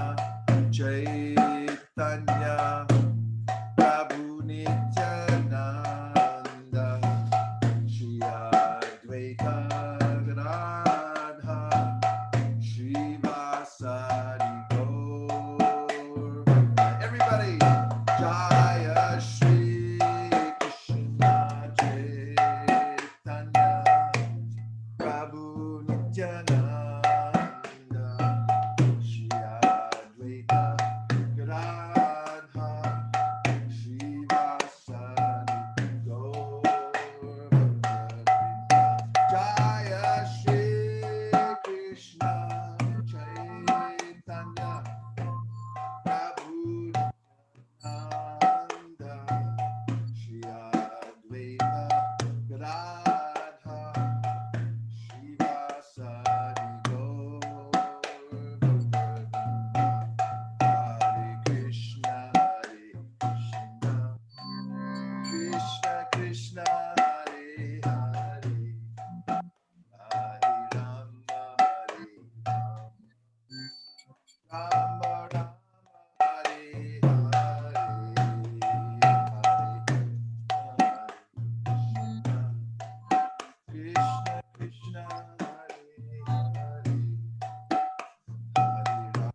Chaitanya Prabhu Nityananda Shri Advaita Gadadha Shri Vasari Gaur. Everybody, Jaya Shri Krishna Chaitanya Prabhu Nityananda Shri Advaita Gadadha Shri Vasari Gaur. Jaya Shri Krishna Chaitanya Prabhu Nityananda Shri Advaita Gadadha Shri Vasari Gaur. Hare Krishna Krishna Krishna Hare Hare Hare Rama Hare Rama Rama Hare Hare Krishna Krishna Hare Hare Hare Rama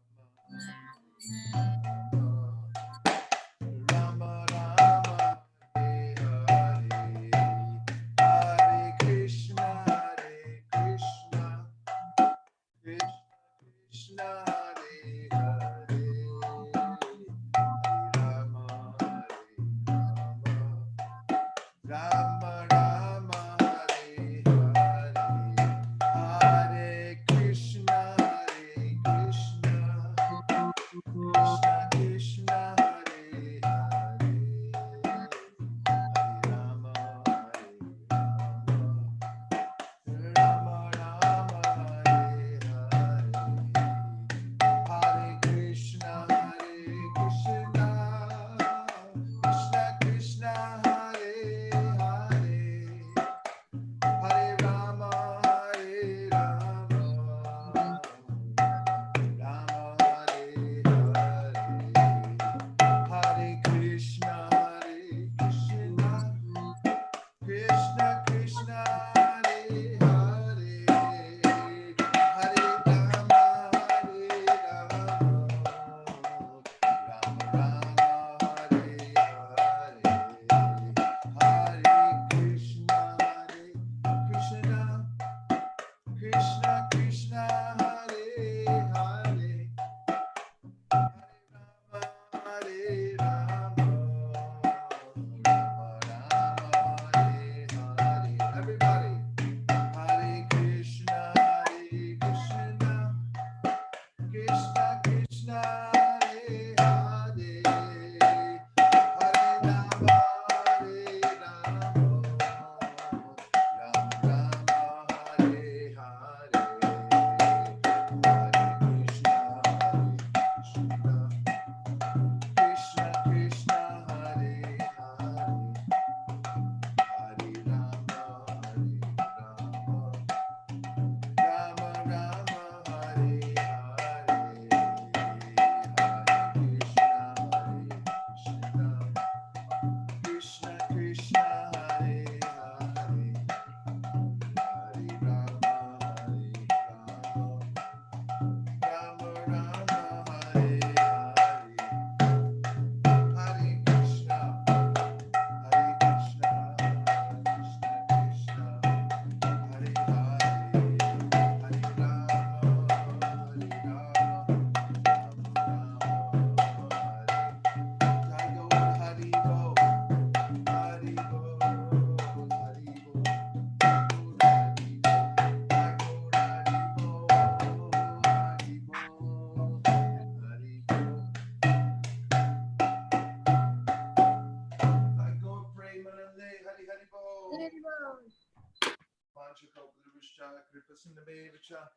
Vaishnavevcha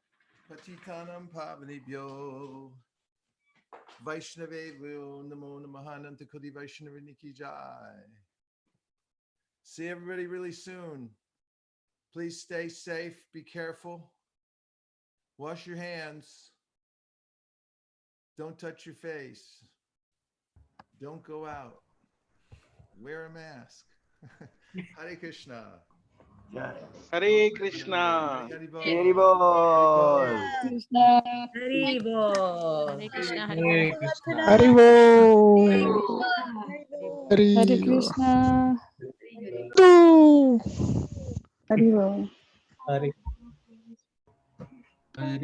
Patitanam Pavanebhyo Vaishnavevo Namo Namaha Ananta Kodi Vaishnavi Ki Jai. See everybody really soon. Please stay safe, be careful. Wash your hands. Don't touch your face. Don't go out. Wear a mask. Hare Krishna. Hare Krishna. Hare Hare Bol. Krishna. Hare Bol. Hare Krishna. Hare Krishna. Hare Bol. Hare Krishna. Hare Bol. Hare. Hare.